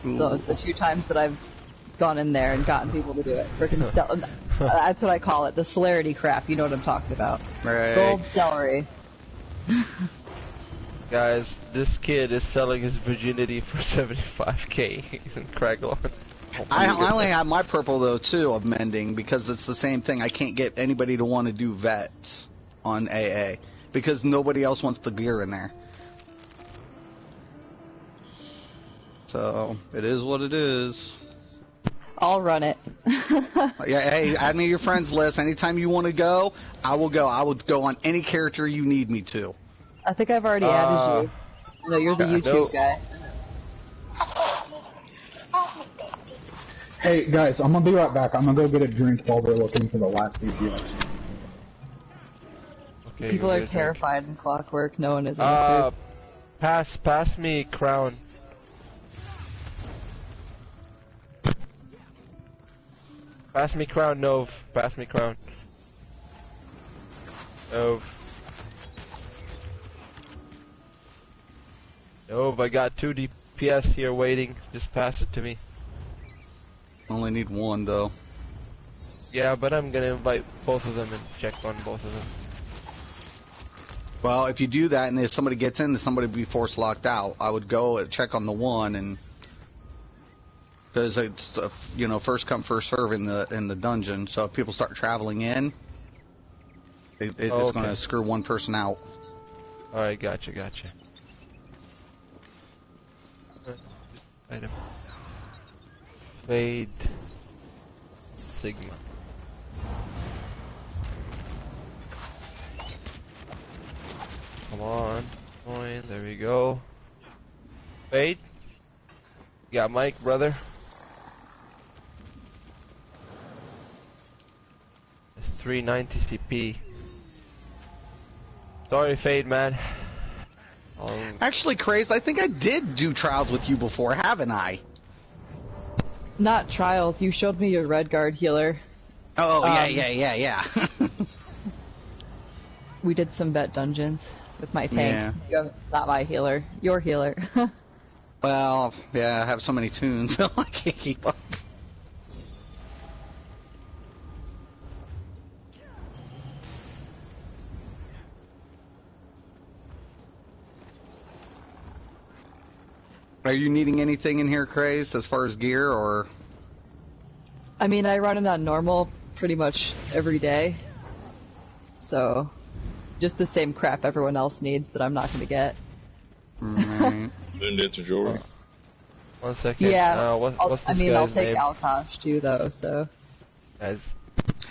The 2 times that I've gone in there and gotten people to do it. Freaking that's what I call it. The celerity crap. You know what I'm talking about. Right. Gold celery. Guys, this kid is selling his virginity for 75k in Craggle. I only have my purple though too of mending because it's the same thing. I can't get anybody to want to do vets on AA because nobody else wants the gear in there. So it is what it is. I'll run it. Yeah, hey, add me to your friends list. Anytime you want to go, I will go. I will go on any character you need me to. I think I've already added you. No, you're the YouTube guy. Hey guys, I'm gonna be right back. I'm gonna go get a drink while we're looking for the last DPS. Okay, people are terrified in Clockwork. No one is answered. Pass me crown. Pass me crown, Nove. Pass me crown. Nove. Nove, I got 2 DPS here waiting. Just pass it to me. Only need 1 though. Yeah, but I'm gonna invite both of them and check on both of them. Well, if you do that and if somebody gets in, somebody will be force locked out. I would go and check on the 1 and because it's first come first serve in the dungeon. So if people start traveling in, it's going to screw one person out. All right, gotcha. Item. Fade. Sigma. Come on. Join. There we go. Fade. You got Mike, brother. It's 390 CP. Sorry, Fade, man. Actually, Crazed, I think I did do trials with you before, haven't I? Not trials. You showed me your red guard healer. Oh, yeah. We did some vet dungeons with my tank. Yeah. Not my healer. Your healer. Well, yeah, I have so many tunes, so I can't keep up. Are you needing anything in here, Craze, as far as gear, or...? I mean, I run it on normal pretty much every day. So, just the same crap everyone else needs that I'm not going to get. Right. Didn't get your jewelry. 1 second. Yeah, what's this I'll guy's take name? Alkosh too, though, so... Guys,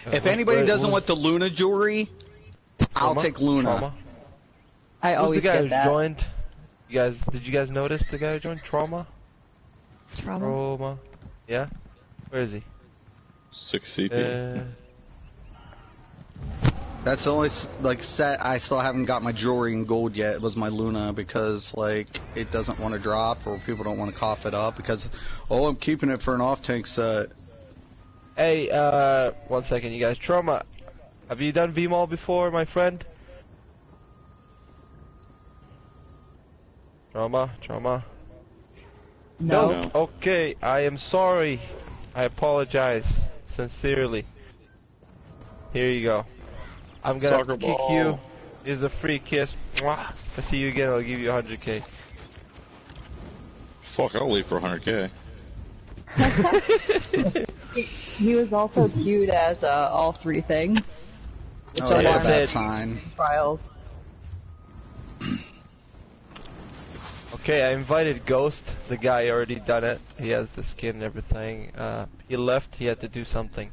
If anybody doesn't want the Luna jewelry, I'll take Luna. Trauma? I Who's always the guy get who that. joined? Did you guys notice the guy who joined? Trauma? Trauma? Yeah? Where is he? 6 CP. That's the only set I still haven't got my jewelry in gold yet. Was my Luna, because it doesn't want to drop, or people don't want to cough it up because I'm keeping it for an off tank set. Hey, 1 second, you guys. Trauma, have you done VMall before, my friend? Trauma. No. Okay, I am sorry. I apologize sincerely. Here you go. I'm gonna Soccer kick ball. you. Here's a free kiss. Mwah. If I see you again, I'll give you 100k. Fuck, I'll leave for 100k. He was also cute as all three things. Which Oh, yeah, alarmed that sign. trials. Okay, I invited Ghost. The guy already done it. He has the skin and everything. He left. He had to do something,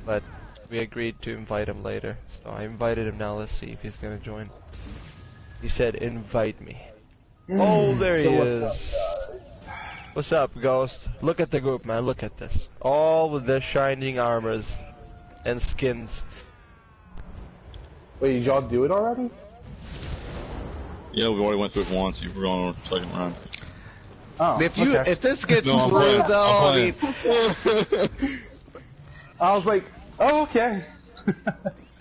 but we agreed to invite him later. So I invited him now. Let's see if he's gonna join. He said, "Invite me." Oh, there he is. What's up, Ghost? Look at the group, man. Look at this. All with their shining armors and skins. Wait, did y'all do it already? Yeah, we already went through it once. We're going on the second round. Oh, If this gets No, I'm through, playing. though, I'm I mean, playing. I was like, oh, okay.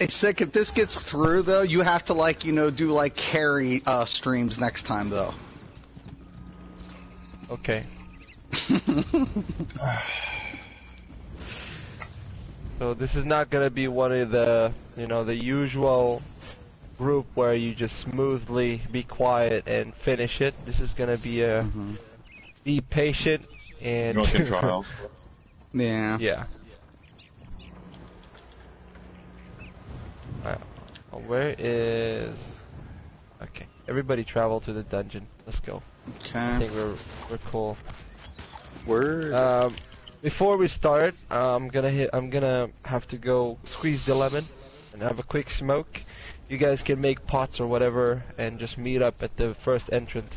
it's sick. If this gets through, though, you have to do carry streams next time, though. Okay. So this is not gonna be one of the, the usual group where you just smoothly be quiet and finish it. This is gonna be a be patient and Drunken trials. Yeah. Yeah. Where is? Okay. Everybody travel to the dungeon. Let's go. Okay. I think we're cool. Where? Before we start, I'm gonna have to go squeeze the lemon and have a quick smoke. You guys can make pots or whatever and just meet up at the first entrance.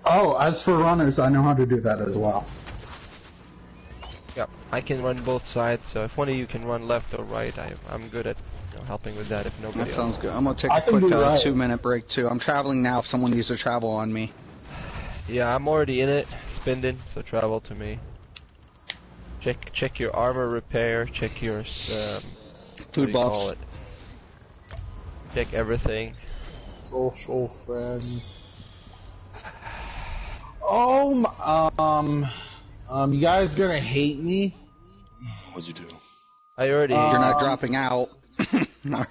Oh, as for runners, I know how to do that as well. Yeah, I can run both sides, so if one of you can run left or right, I'm good at helping with that if nobody That else. sounds good. I'm going to take a quick 2-minute break, too. I'm traveling now if someone needs to travel on me. Yeah, I'm already in it, spending, so travel to me. Check your armor repair, check your food buffs. Check everything. Social friends. You guys gonna hate me? What'd you do? I already. You're not dropping out. I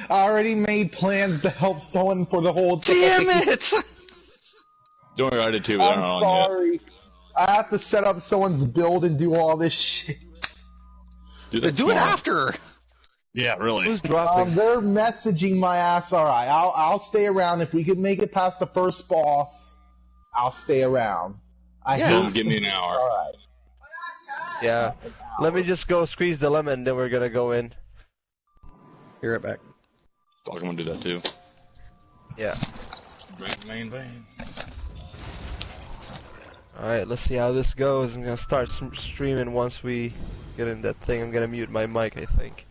already made plans to help someone for the whole thing. Damn it! Don't worry, I did too, but they're not I'm on yet. sorry. I have to set up someone's build and do all this shit. Do that Do it tomorrow. after. Yeah, really. Who's dropping? They're messaging my ass. All right, I'll stay around if we can make it past the first boss. I'll stay around. Don't give me an hour. All right. Yeah. Let me just go squeeze the lemon, then we're gonna go in. Be right back. Fuck, I'm gonna do that too. Yeah. Main vein. Alright, let's see how this goes. I'm gonna start streaming once we get in that thing. I'm gonna mute my mic, I think.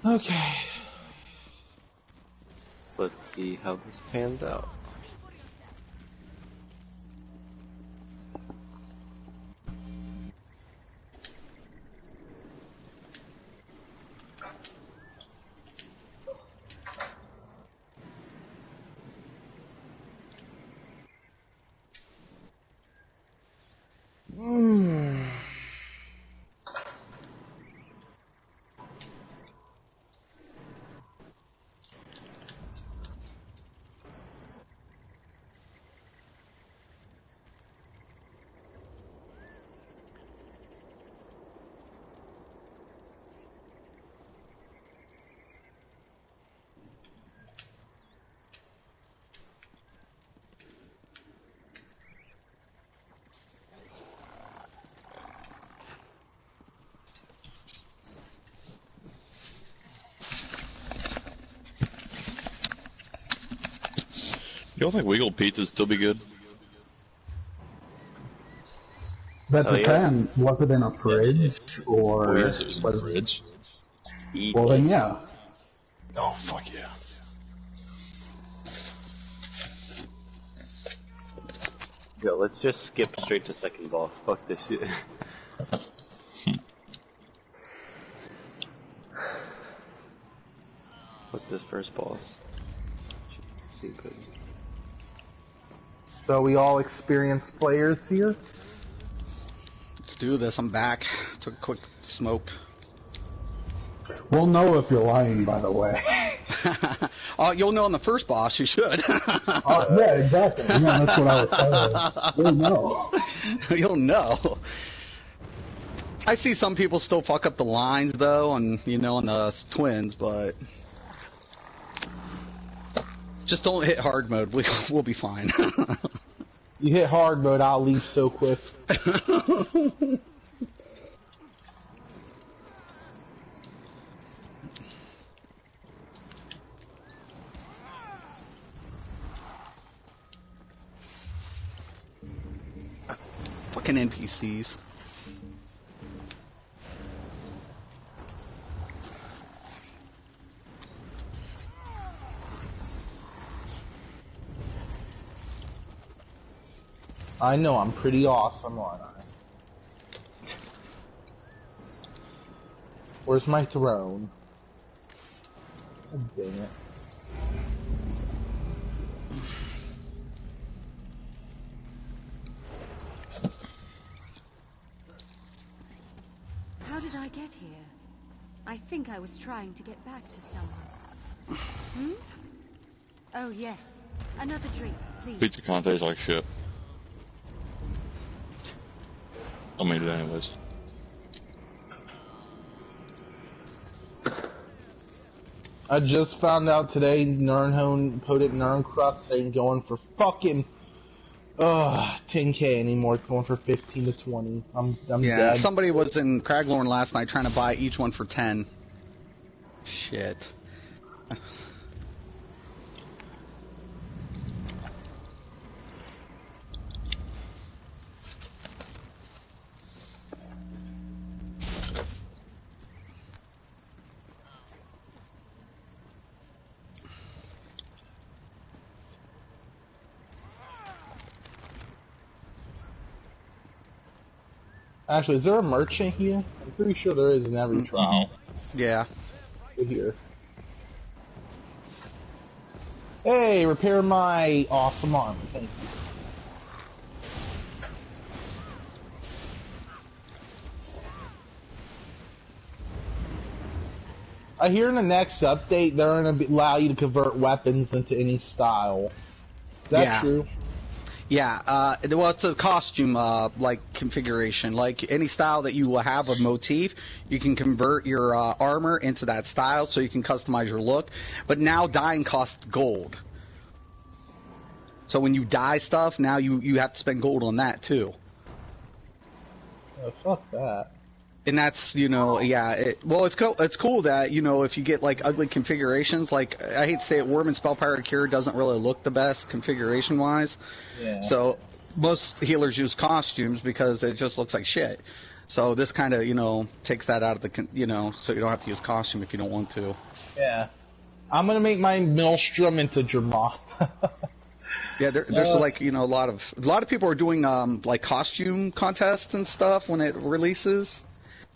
Okay. let's see how this pans out. You don't think Wiggle Pizza would still be good? That Oh, yeah. depends. Was it in a fridge or? Oh yes, it was in the fridge. Well then, yeah. Oh fuck yeah. Yo, let's just skip straight to second boss. Fuck this shit. Fuck this first boss. Shit's stupid. So we all experienced players here? Let's do this. I'm back. Took a quick smoke. We'll know if you're lying, by the way. Oh, you'll know on the first boss. You should. Oh, yeah, exactly. Yeah, that's what I was saying. We'll know. You'll know. I see some people still fuck up the lines though, on on the twins, but just don't hit hard mode. We'll be fine. You hit hard mode, I'll leave so quick. Fucking NPCs. I know, I'm pretty awesome, aren't I? Where's my throne? Oh, dang it. How did I get here? I think I was trying to get back to someone. Hmm? Oh, yes. Another drink, please. Pizza kind of tastes like shit. I made it anyways. I just found out today Nernhone put it Nerncrux ain't going for fucking 10k anymore. It's going for 15 to 20. I'm Yeah, dead. somebody was in Craglorn last night trying to buy each one for 10. Shit. Actually, is there a merchant here? I'm pretty sure there is in every trial. Yeah. Good here. Hey, repair my awesome armor. Thank you. I hear in the next update they're going to allow you to convert weapons into any style. Is that true? Yeah, well, it's a costume, like, configuration. Like, any style that you will have a motif, you can convert your armor into that style so you can customize your look. But now dyeing costs gold. So when you dye stuff, now you have to spend gold on that, too. Oh, fuck that. And that's, yeah, well, it's cool that, if you get, like, ugly configurations, like, I hate to say it, Worm and Spellpower Cure doesn't really look the best configuration-wise. Yeah. So, most healers use costumes because it just looks like shit. So, this kind of, takes that out of the, so you don't have to use costume if you don't want to. Yeah. I'm gonna make my Maelstrom into Jermoth. Yeah, there's like, you know, a lot of people are doing like costume contests and stuff when it releases.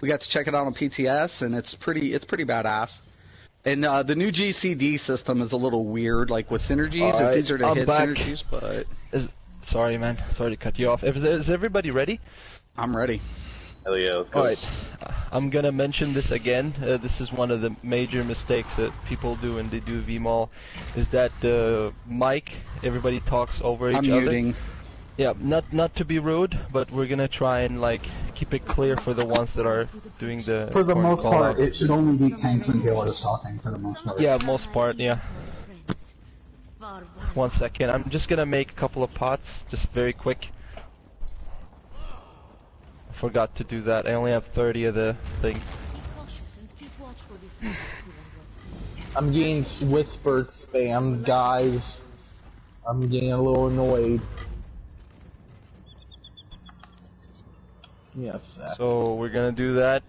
We got to check it out on PTS, and it's pretty badass. And the new GCD system is a little weird, like with synergies. Alright, It's easier to I'm hit back. synergies, but Sorry, man. Sorry to cut you off. Is everybody ready? I'm ready. Hell yeah, let's go. Alright, I'm gonna mention this again. This is one of the major mistakes that people do when they do VMall, is that mic, everybody talks over each I'm other. muting. Yeah, not to be rude, but we're gonna try and like keep it clear for the ones that are doing the. For the most part, call-out. it should only be tanks and healers talking for the most part. Yeah, most part, yeah. 1 second, I'm just gonna make a couple of pots, just very quick. Forgot to do that. I only have 30 of the thing. I'm getting whispered spam, guys. I'm getting a little annoyed. Yes. So we're gonna do that.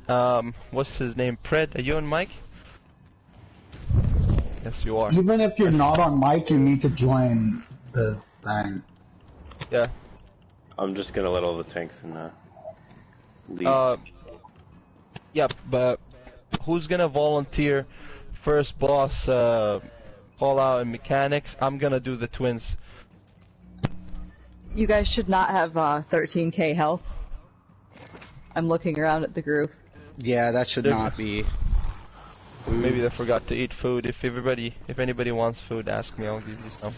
What's his name? Pred? Are you on mic? Yes, you are. Even if you're not on mic, you need to join the thing. Yeah. I'm just gonna let all the tanks and leave. Yep, but who's gonna volunteer first boss call out and mechanics? I'm gonna do the twins. You guys should not have 13k health. I'm looking around at the group. Yeah, that should not be. Maybe they forgot to eat food. If anybody wants food, ask me. I'll give you some.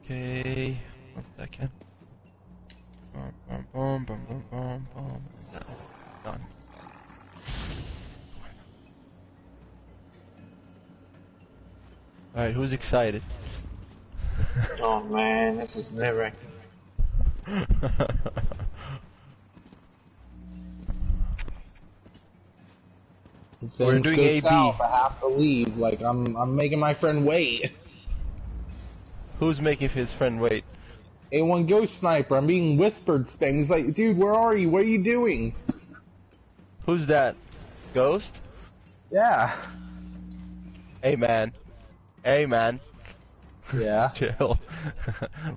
Okay, 1 second. Done. Alright, who's excited? Oh man, this is nerve-wracking. We're doing AB. South, I have to leave. Like I'm making my friend wait. Who's making his friend wait? A1 Ghost Sniper. I'm being whispered spam. He's like, dude, where are you? What are you doing? Who's that? Ghost? Yeah. Hey man. Hey man. Yeah. Chill.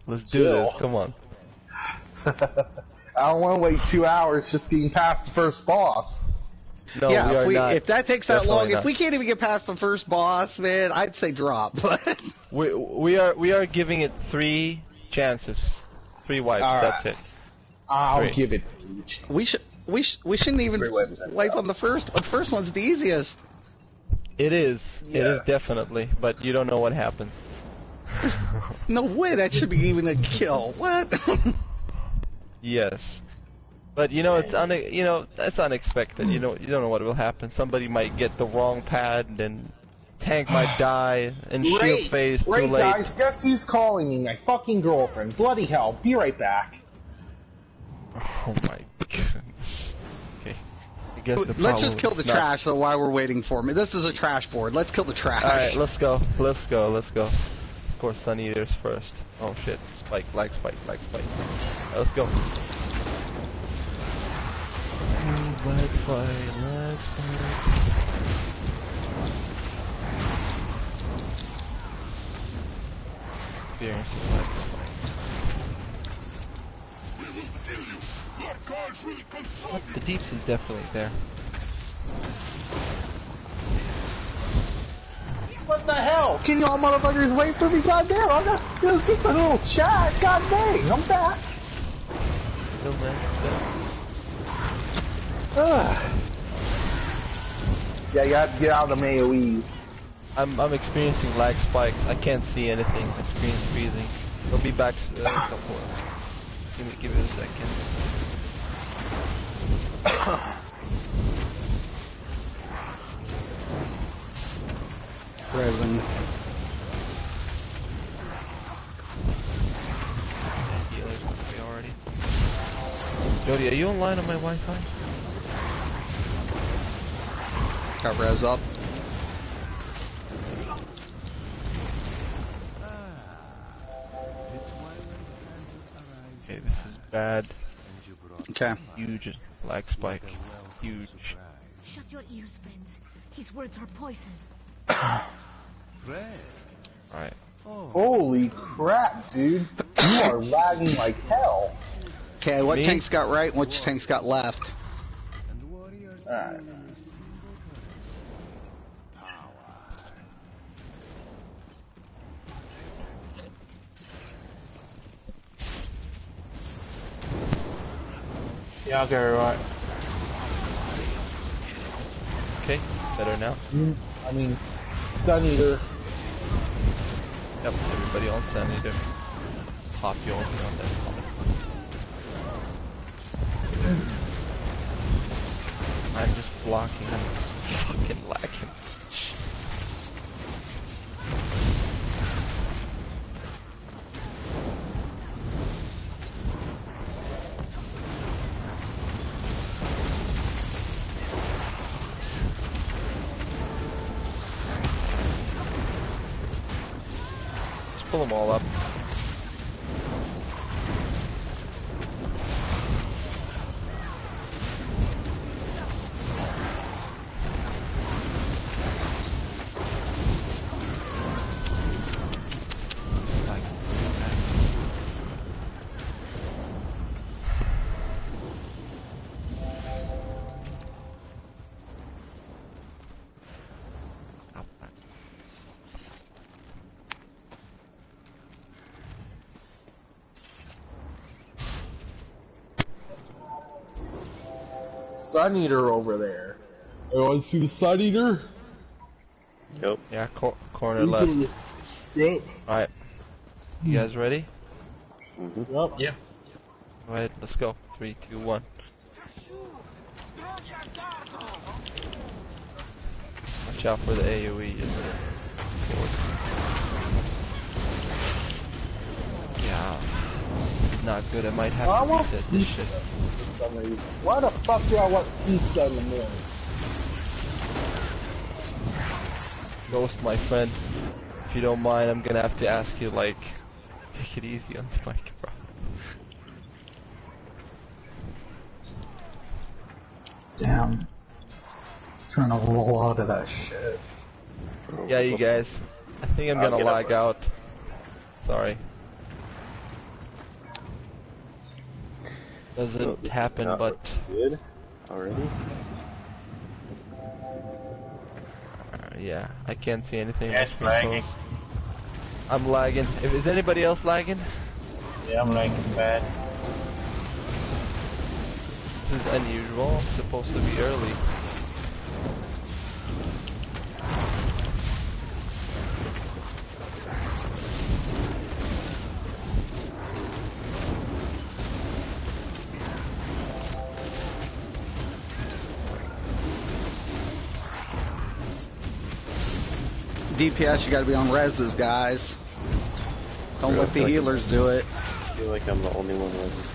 Let's do this. Come on. I don't want to wait 2 hours just getting past the first boss. No, yeah, we are not. If that takes that Definitely long, not. if we can't even get past the first boss, man, I'd say drop. But we are giving it 3 chances, 3 wipes. All right. That's it. I'll 3. give it. we shouldn't even wipe on the first. The first one's the easiest. It is. It is Yes. definitely. But you don't know what happens. No way that should be even a kill. What? Yes. But you know it's that's unexpected. You don't know what will happen. Somebody might get the wrong pad, and then tank might die, and shield phase too Great, late. guys. Guess who's calling me? My fucking girlfriend. Bloody hell. Be right back. Oh my goodness. Okay. I guess the Let's problem just kill the is not- trash. So while we're waiting for me, this is a trash board. Let's kill the trash. All right, let's go. Let's go. Let's go. Of course, Sun Eaters first. Oh shit! Spike, like spike, like spike. Let's go. Like spike, like spike. Experience is like spike. The deeps is definitely there. What the hell? Can y'all motherfuckers wait for me? Goddamn, I'm gonna keep a little chat. God dang, I'm back. Still there. Yeah, you have to get out of the AoEs. I'm experiencing lag spikes. I can't see anything. I experience freezing. We'll be back in a couple of... Give it a second. Present. Healers we already. Jody, are you online on my Wi-Fi? Got res up. Okay, this is bad. Okay. Huge lag spike. Huge. Shut your ears, friends. His words are poison. Alright. Holy crap, dude. You are lagging like hell. Okay, what Me? tank's got right and which tank's got left? Alright. Yeah, okay, right. Okay, better now? I mean, Sun Eater. Yep, everybody on Sun Eater. Pop you on that comment. I'm just blocking him. Fucking lagging. Just pull them all up. Sun Eater over there. You want to see the Sun Eater? Yep. Yeah, corner left. Yep. Alright. You guys ready? Yep. Yeah. Go ahead, let's go. 3, 2, 1. Watch out for the AoE. Yeah. Not good, I might have I to want reset this shit. Why the fuck do I want pizza in the morning? Ghost, my friend, if you don't mind, I'm gonna have to ask you, like, take it easy on the mic, bro. Damn. Trying to roll out of that shit. Yeah, you guys. I think I'm gonna lag out. Sorry. Doesn't happen, but... Good? Already? Yeah, I can't see anything. Yeah, it's lagging. I'm lagging. Is anybody else lagging? Yeah, I'm lagging bad. This is unusual. It's supposed to be early. DPS, you gotta be on reses, guys. Don't let the healers do it. I feel like I'm the only one with it.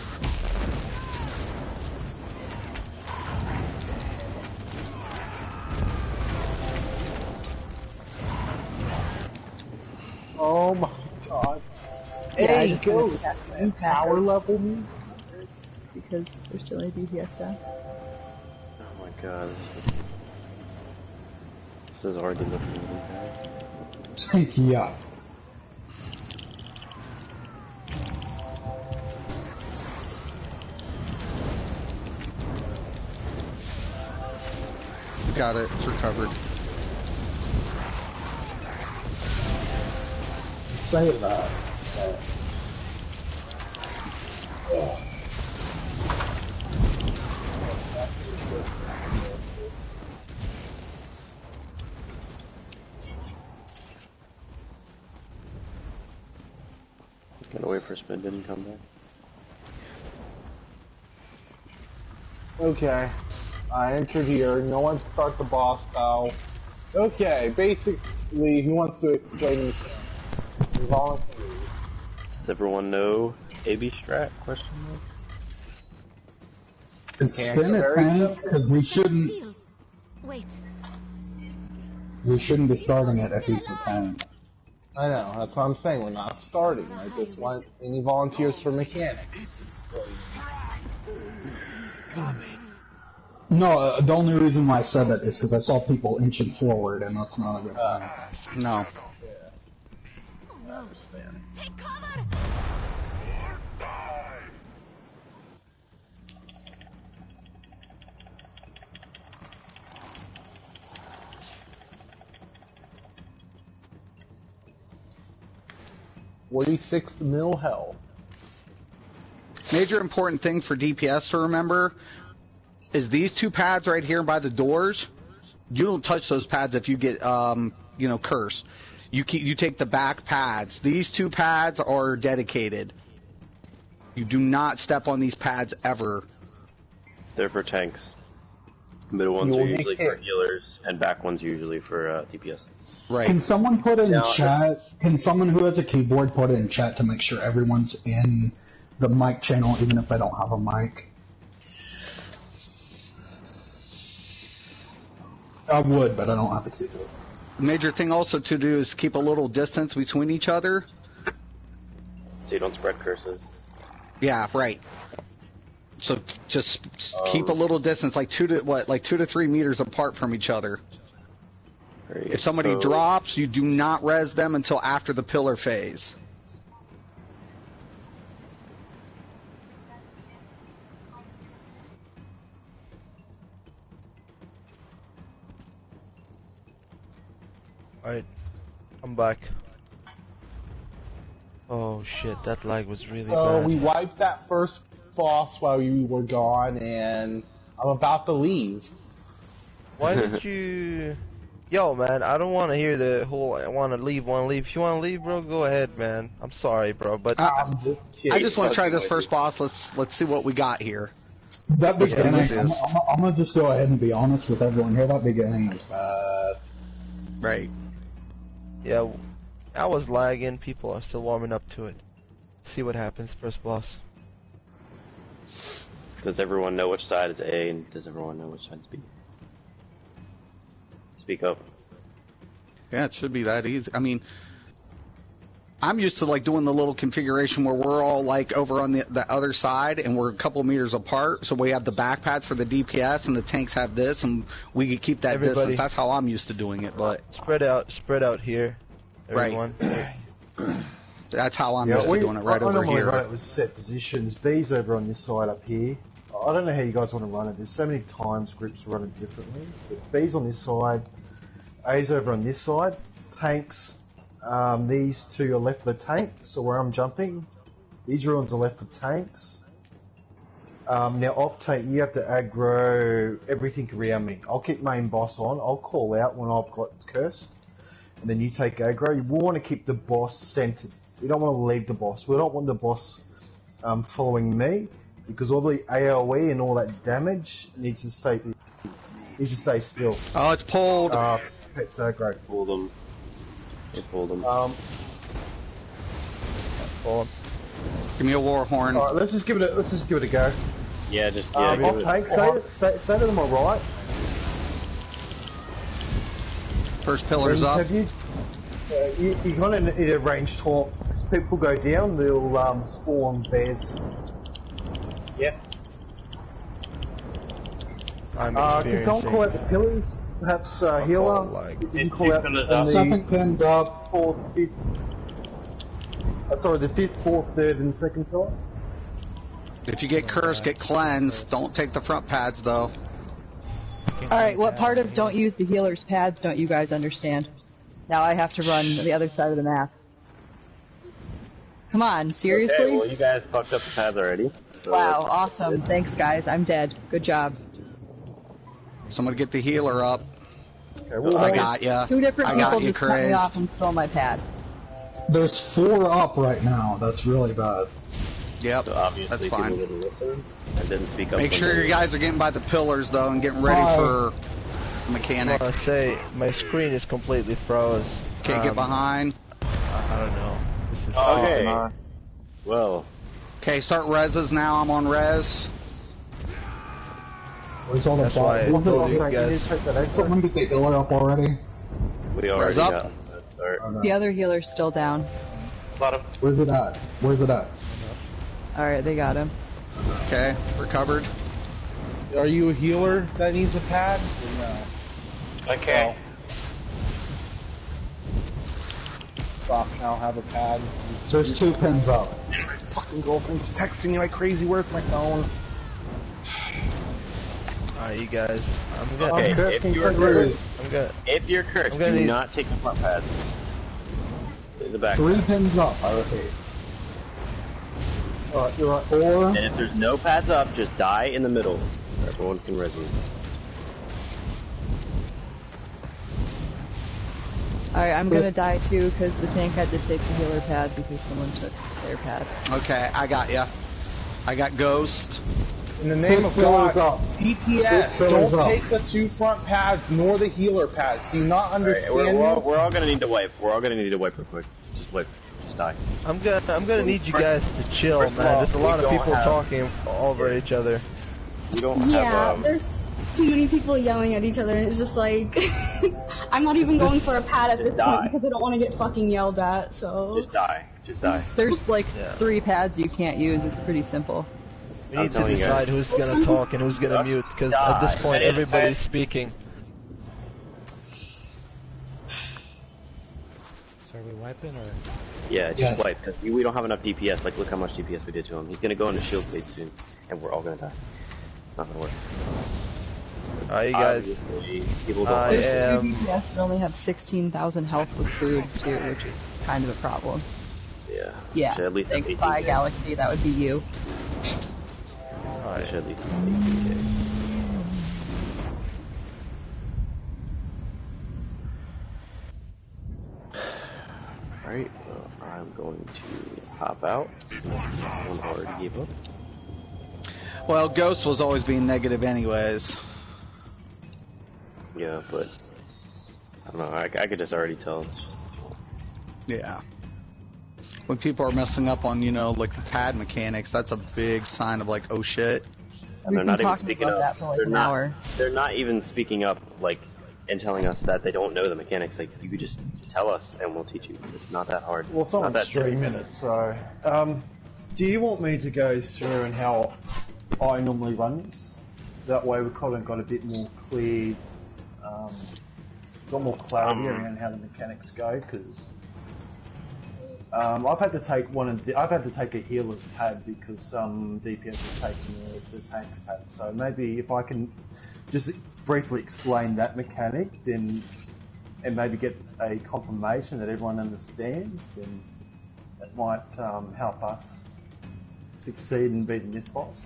Oh my god. Yeah, I Hey, just Ghost, wanted to you power level me? because there's still a DPS down. Oh my god. This is already looking really bad. Yeah. Got it. It's recovered. Say that. Gotta wait for Spin didn't come back. Okay. I entered here. No one start the boss now. Okay, basically, he wants to explain his volunteers. Does everyone know AB strat? Question mark. Is Spin a tank? Because we shouldn't Wait. be starting it if he's a tank. I know, that's what I'm saying. We're not starting. I just want any volunteers for mechanics. No, the only reason why I said that is because I saw people inching forward, and that's not a good thing. No. I understand. Take cover! $46 mil hell. Major important thing for DPS to remember is these two pads right here by the doors. You don't touch those pads if you get, cursed. You take the back pads. These two pads are dedicated. You do not step on these pads ever. They're for tanks. Middle ones are usually for healers, and back ones usually for DPS. Right. Can someone put in chat? Can someone who has a keyboard put it in chat to make sure everyone's in the mic channel, even if I don't have a mic? I would, but I don't have the keyboard. The major thing also to do is keep a little distance between each other. So you don't spread curses. Yeah, right. So just keep a little distance, like 2 to 3 meters apart from each other. If somebody drops, you do not res them until after the pillar phase. Alright, I'm back. Oh shit, that lag was really So bad. we wiped that first boss while you were gone, and I'm about to leave. Why did you... Yo, man, I don't want to hear the whole I want to leave. If you want to leave, bro, go ahead, man. I'm sorry, bro, but... I just want to try this first boss. Let's see what we got here. That beginning, I'm gonna just go ahead and be honest with everyone here. That beginning is bad. Right. Yeah, I was lagging. People are still warming up to it. See what happens, first boss. Does everyone know which side is A, and does everyone know which side is B? Speak up. Yeah, it should be that easy. I mean, I'm used to like doing the little configuration where we're all like over on the other side and we're a couple meters apart. So we have the back pads for the DPS and the tanks have this, and we can keep that distance. That's how I'm used to doing it. But spread out here, everyone. Right. That's how I'm used to doing it right over here. Run it with set positions. B's over on this side up here. I don't know how you guys want to run it. There's so many times groups run it differently. But B's on this side, A's over on this side. Tanks, these two are left for the tank, so where I'm jumping. These ruins are left for tanks. Now off tank, you have to aggro everything around me. I'll keep main boss on. I'll call out when I've got cursed, and then you take aggro. You will want to keep the boss centered. You don't want to leave the boss. We don't want the boss following me, because all the AoE and all that damage needs to stay still. Oh, it's pulled. Pets aggro. Pulled them. They pulled them. Give me a war horn. Alright, let's just give it a go. Yeah, just off tank, stay to my right. First pillar's up. Have you? You're gonna need a ranged taunt. As people go down, they'll spawn bears. Yep. Can someone call out the pillars? Perhaps healer. You can call out the second pin's up. Fourth, fifth. Sorry, the fifth, fourth, third, and second pillar. If you get cursed, get cleansed. Don't take the front pads though. Alright, what part of don't use the healer's pads don't you guys understand? Now I have to run the other side of the map. Come on, seriously? Okay, well, you guys fucked up the pads already. So wow, awesome. Thanks, guys. I'm dead. Good job. Somebody get the healer up. Okay, well, I got ya. Two different I people got you, just cut me Chris. off and stole my pad. There's 4 up right now. That's really bad. Yep, So obviously that's fine. people didn't listen and didn't speak up. Make when sure they you guys are getting by the pillars though and getting ready for mechanic. I say my screen is completely froze. Can't get behind. I don't know. This is Okay. Well. Okay, start reses now. I'm on res. Where's all the That's why I told you guys. Someone get the healer up already. We already Res up. got that start. The other healer's still down. Where's it at? Alright, they got him. Okay, recovered. Are you a healer that needs a pad? Or no? Okay. Fuck, I'll have a pad. There's 2 pins up. Fucking girlfriend's texting me like crazy. Where's my phone? Alright, you guys. I'm gonna. Okay, Chris, if can you you're take cursed, I'm gonna. if you're cursed, I'm gonna do need- not take the front pads. In the back. 3 pins up, I repeat. Alright, you're right. Or And if there's no pads up, just die in the middle. Everyone can res you. Alright, I'm gonna die too because the tank had to take the healer pad because someone took their pad. Okay, I got ya. I got Ghost. in the name of fillers God, up. DPS, Fillers don't up. take the 2 front pads nor the healer pads. Do you not understand Alright, this? we're all gonna need to wipe. We're all gonna need to wipe real quick. Just wipe. Just die. I'm gonna need you guys to chill, First of man. all, There's a lot we of don't people have- talking over each other. We don't Yeah, have. there's too many people yelling at each other, and it's just like I'm not even going for a pad at this point because I don't want to get fucking yelled at. So Just die. Just die. There's like 3 pads you can't use. It's pretty simple. We need to decide who's gonna talk and who's gonna mute, because at this point everybody's speaking. So are we wiping or? Yeah, just wipe. Cause we don't have enough DPS. Like, look how much DPS we did to him. He's gonna go into shield plate soon, and we're all gonna die. It's not gonna work. Alright, you guys. Obviously, people don't There's 2 DPS that only have 16,000 health with food too, which is kind of a problem. Yeah. Yeah, Should at least thanks have bye 18K. Galaxy, that would be you. Should at least have 18K. Alright, well, I'm going to hop out. One already gave up. Well, Ghost was always being negative anyways. Yeah, but I don't know. I could just already tell. Yeah. When people are messing up on, you know, like the pad mechanics, that's a big sign of like, oh shit. And they're We've not been even talking speaking about up. that for like They're an not. hour. They're not even speaking up, like, and telling us that they don't know the mechanics. Like, you could just tell us, and we'll teach you. It's not that hard. Well, It's not someone's that streaming it, so. Do you want me to go through and how I normally run this? That way we've kind of got a bit more clear, got more clarity around how the mechanics go, because I've had to take a healer's pad because some DPS have taken the tank's pad. So maybe if I can just briefly explain that mechanic, then and maybe get a confirmation that everyone understands, then it might help us succeed in beating this boss.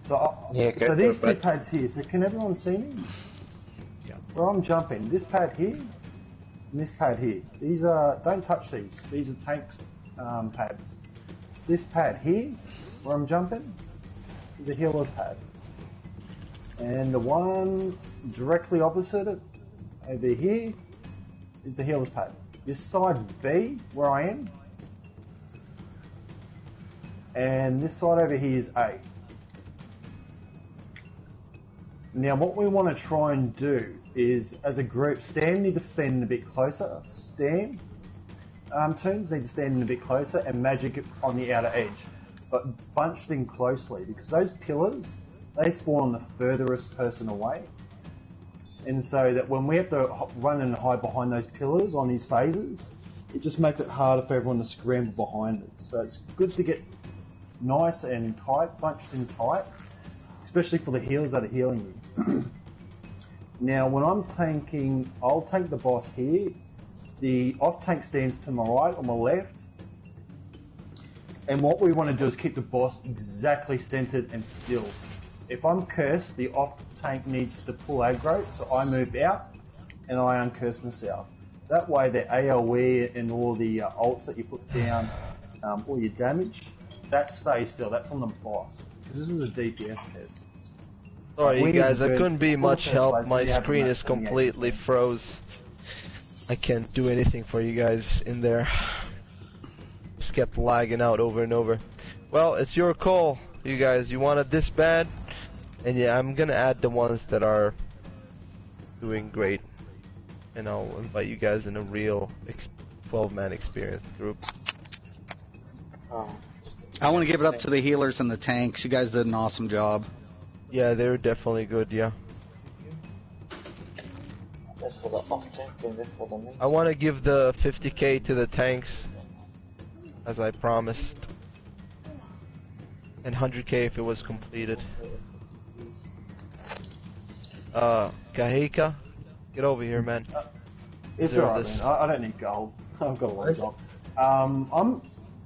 So, so these 2 pads here, so can everyone see me? Yeah. Where I'm jumping, this pad here, and this pad here. These are, don't touch these. These are tanks pads. This pad here, where I'm jumping, is a healer's pad. And the one directly opposite it, over here, is the healer's pad. This side's B, where I am. And this side over here is A. Now what we want to try and do is, as a group, Stan need to stand a bit closer. Stan, teams need to stand a bit closer, and Magic on the outer edge. But bunched in closely, because those pillars, they spawn on the furthest person away. And so that when we have to run and hide behind those pillars on these phases, it just makes it harder for everyone to scramble behind it. So it's good to get nice and tight, bunched in tight, especially for the healers that are healing you. Now when I'm tanking, I'll tank the boss here. The off-tank stands to my right, on my left. And what we want to do is keep the boss exactly centered and still. If I'm cursed, the off-tank needs to pull aggro, so I move out and I uncurse myself. That way the AoE and all the ults that you put down, all your damage, that stays still. That's on the boss. Because this is a DPS test. Sorry, We you need guys, to I burn couldn't be full much test help. lives, My we have screen about is completely 78%. froze. I can't do anything for you guys in there. Just kept lagging out over and over. Well, it's your call, you guys. You want it this bad? And yeah, I'm gonna add the ones that are doing great. And I'll invite you guys in a real 12-man experience group. I want to give it up to the healers and the tanks. You guys did an awesome job. Yeah, they're definitely good. Yeah. I want to give the 50k to the tanks, as I promised, and 100k if it was completed. Kahika, get over here, man. It's Deserve alright, this. man. I don't need gold. I've got a lot of gold. I'm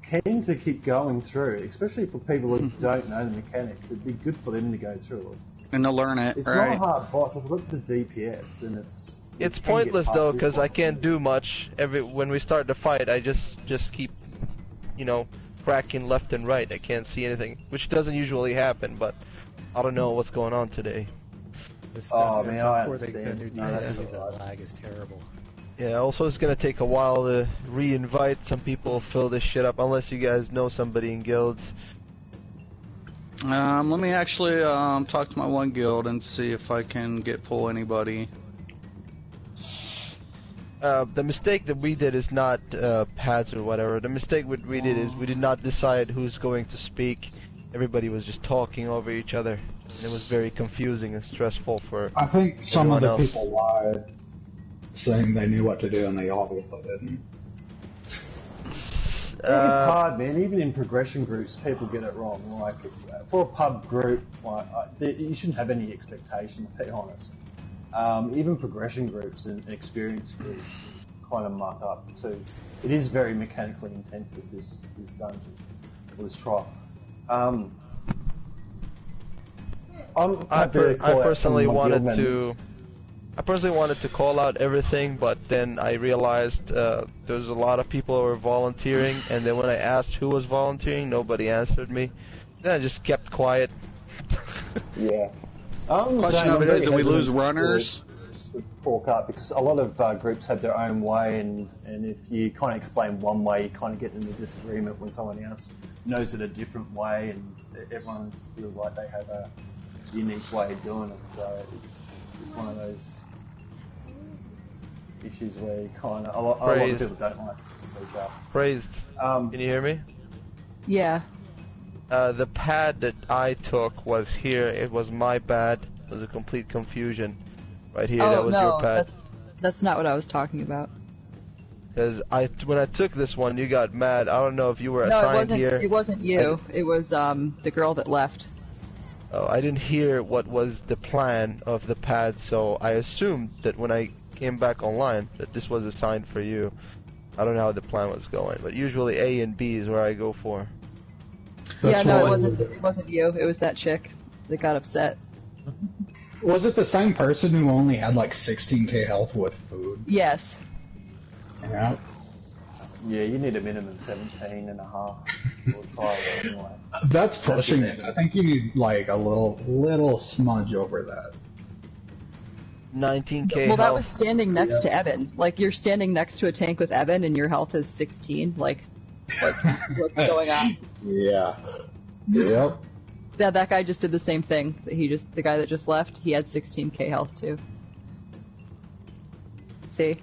keen to keep going through, especially for people who don't know the mechanics. It'd be good for them to go through it. And to learn it, It's right? not a hard boss. If I look at the DPS, then it's... It's you can get pointless past though, this because I boss. can't do much. When we start the fight, I just keep, cracking left and right. I can't see anything, which doesn't usually happen. But I don't know what's going on today. Oh man, I Before they get a understand. new No, that's DLC, the alright. lag is terrible. Yeah. Also, it's gonna take a while to re-invite some people, fill this shit up, unless you guys know somebody in guilds. Let me actually talk to my one guild and see if I can pull anybody. The mistake that we did is not pads or whatever. The mistake we did is we did not decide who's going to speak. Everybody was just talking over each other, and it was very confusing and stressful for I think some of the everyone else. people lied, saying they knew what to do, and they obviously didn't. It's hard, man. Even in progression groups, people get it wrong. Like, for a pub group, you shouldn't have any expectation, to be honest. Even progression groups and experience groups kind of muck up too. It is very mechanically intensive, this dungeon, or this trial. I personally wanted to call out everything, but then I realized there's a lot of people who were volunteering, and then when I asked who was volunteering, nobody answered me. Then I just kept quiet. Yeah. Question of it is, do we lose runners? To fork up, because a lot of groups have their own way, and if you kind of explain one way, you kind of get in a disagreement when someone else knows it a different way, and everyone feels like they have a unique way of doing it. So it's just one of those issues where you kind of a lot of people don't like to speak up. Praised. Can you hear me? Yeah. The pad that I took was here. It was my bad. It was a complete confusion. Right here, that was your pad. That's not what I was talking about. Because when I took this one, you got mad. I don't know if you were assigned here. It wasn't you. It was the girl that left. Oh, I didn't hear what was the plan of the pad, so I assumed that when I came back online that this was assigned for you. I don't know how the plan was going, but usually A and B is where I go for. Yeah, no, it wasn't you. It was that chick that got upset. Was it the same person who only had like 16k health with food? Yes. Yeah. Yeah, you need a minimum 17 and a half. We'll try it anyway. That's pushing it. I think you need like a little smudge over that. 19k Well, that health. was standing next to Evan. Like, you're standing next to a tank with Evan and your health is 16. Like what's going on? Yeah. Yep. Yeah, that guy just did the same thing. The guy that just left, he had 16k health too. See?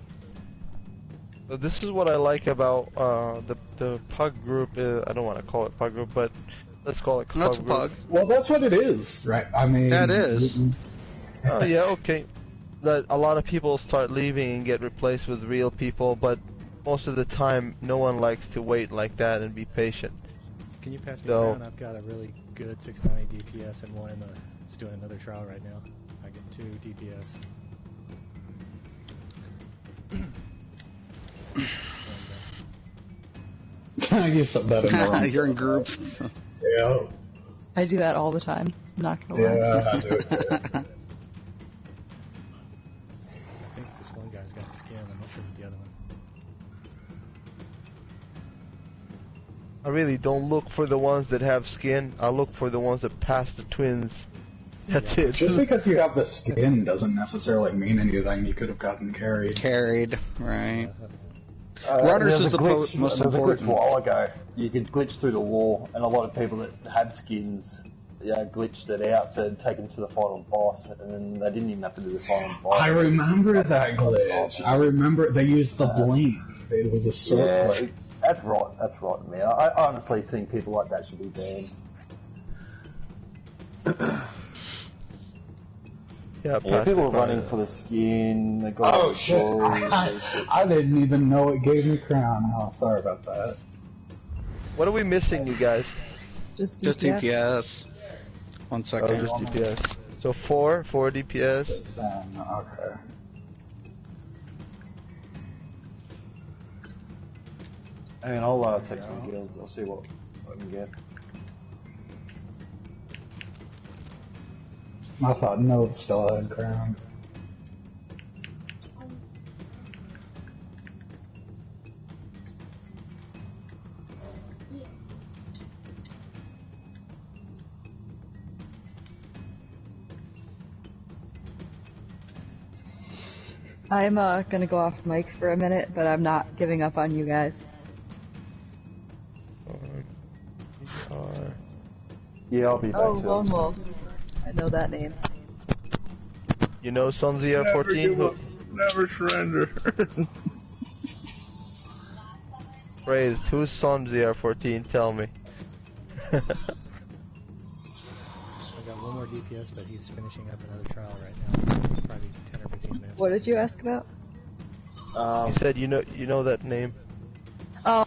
So this is what I like about the pug group. I don't want to call it pug group, but let's call it That's pug a pug. group. Well, that's what it is, right? I mean, Yeah, it is. Oh yeah, okay. That a lot of people start leaving and get replaced with real people, but most of the time, no one likes to wait like that and be patient. Can you pass me So- around? I've got a really good 690 DPS and one it's doing another trial right now. I get 2 DPS. I guess that in the wrong. You're in group. Yeah. I do that all the time. I'm not gonna lie. Yeah, I do it. I think this one guy's got the skin. I'm not sure about the other one. I really don't look for the ones that have skin. I look for the ones that pass the twins. That's it. Just because you have the skin doesn't necessarily mean anything. You could have gotten carried. Carried, right. Runners There's is a the glitch, most there's important. a glitch a while ago. You could glitch through the wall, and a lot of people that have skins, glitched it out to take them to the final boss, and then they didn't even have to do the final boss. I remember that glitch. I remember they used the blink. It was a circle. Yeah, that's right. That's right, man. I honestly think people like that should be banned. Yeah, Yeah, past people the are running crown. for the skin. They got Oh shit! I didn't even know it gave me crown. Oh, sorry about that. What are we missing, you guys? Just Just DPS. 1 Oh, second. just DPS. So 4 DPS. Okay. I mean, I'll text my guild. I'll see what I can get. I thought Node still had crown. I'm gonna go off mic for a minute, but I'm not giving up on you guys. Yeah, I'll be back Oh, soon. Lone Wolf. I know that name. You know Sunzia 14? Never surrender. Praise, who's Sunzia 14? Tell me. I got one more DPS, but he's finishing up another trial right now. Probably 10 or 15 minutes. What did you ask about? You said you know that name. Oh,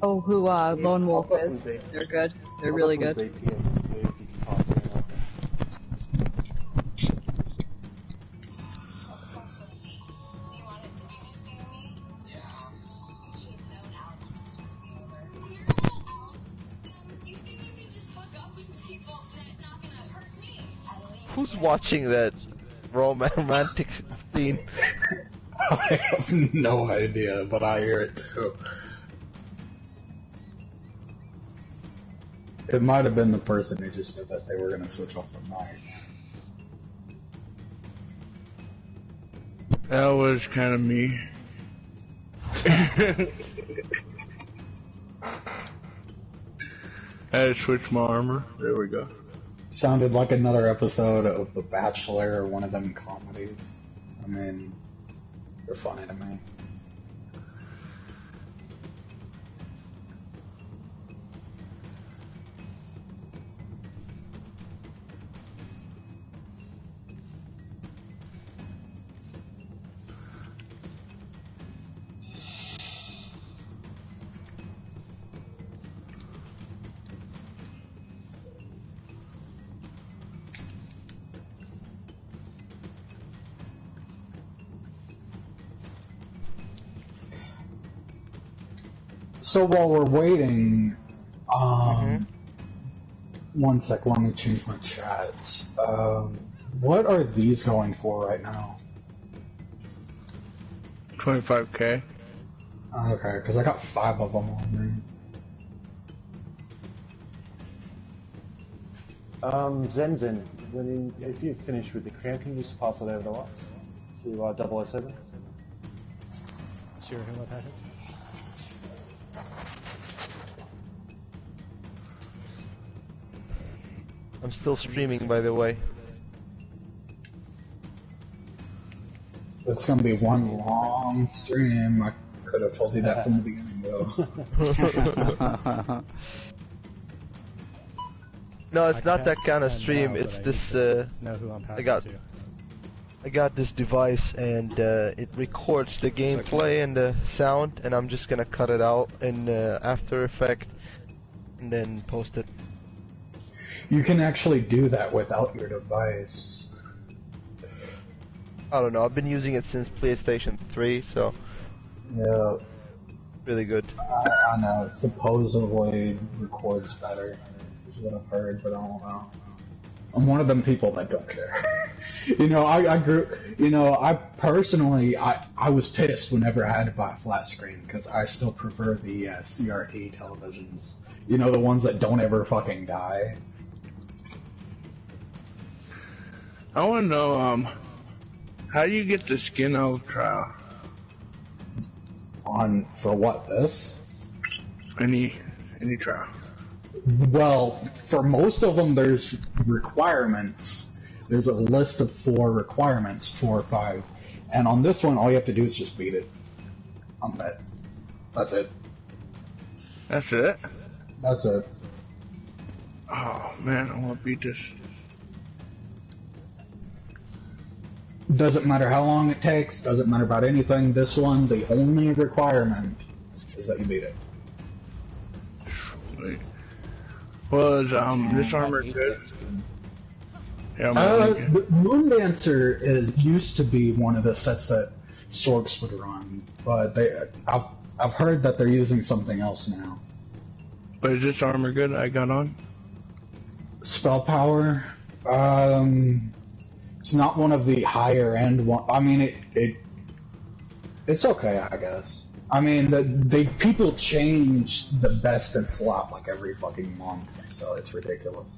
who Lone Wolf is. They're good. They're really good. Who's watching that romantic scene? I have no idea, but I hear it too. It might have been the person who just said that they were going to switch off the mic. That was kind of me. I had to switch my armor. There we go. Sounded like another episode of The Bachelor or one of them comedies. I mean, they're funny to me. So while we're waiting, one sec, let me change my chats. What are these going for right now? 25k. Okay, because I got 5 of them on me. Zenzen, if you've finished with the crown, can you just pass it over to us? To 007? Sure, who will pass it? I'm still streaming, by the way. It's gonna be one long stream. I could have told you that from the beginning, though. No, it's not that kind of stream. It's this. Know who I'm I passing to. got this device, and it records the gameplay and the sound, and I'm just gonna cut it out in After Effects, and then post it. You can actually do that without your device. I don't know. I've been using it since PlayStation 3, so Yeah, really good. I know. It supposedly records better, is what I've heard, but I don't know. I'm one of them people that don't care. I grew. I personally, I was pissed whenever I had to buy a flat screen because I still prefer the CRT televisions. The ones that don't ever fucking die. I want to know, how do you get the skin out of trial? For what, this? Any trial. Well, for most of them, there's requirements. There's a list of 4 requirements, 4 or 5. And on this one, all you have to do is just beat it. On that. That's it. That's it? That's it. Oh, man, I want to beat this. Doesn't matter how long it takes, doesn't matter about anything. This one, the only requirement is that you beat it. Sweet. Was this armor good? Yeah, the Moondancer used to be one of the sets that Sorks would run, but I've heard that they're using something else now. But is this armor good I got on? Spell power, it's not one of the higher end one. I mean, it's okay, I guess. I mean, people change the best in slot like every fucking month, so it's ridiculous.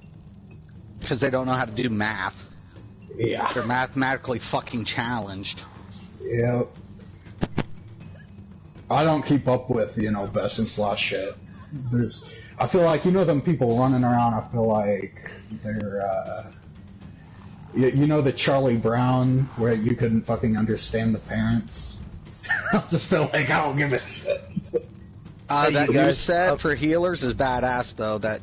Because they don't know how to do math. Yeah. They're mathematically fucking challenged. Yep. I don't keep up with, best in slot shit. I feel like, them people running around, I feel like they're, the Charlie Brown, where you couldn't fucking understand the parents? I just feel like I don't give a shit. That new set for healers is badass, though. That,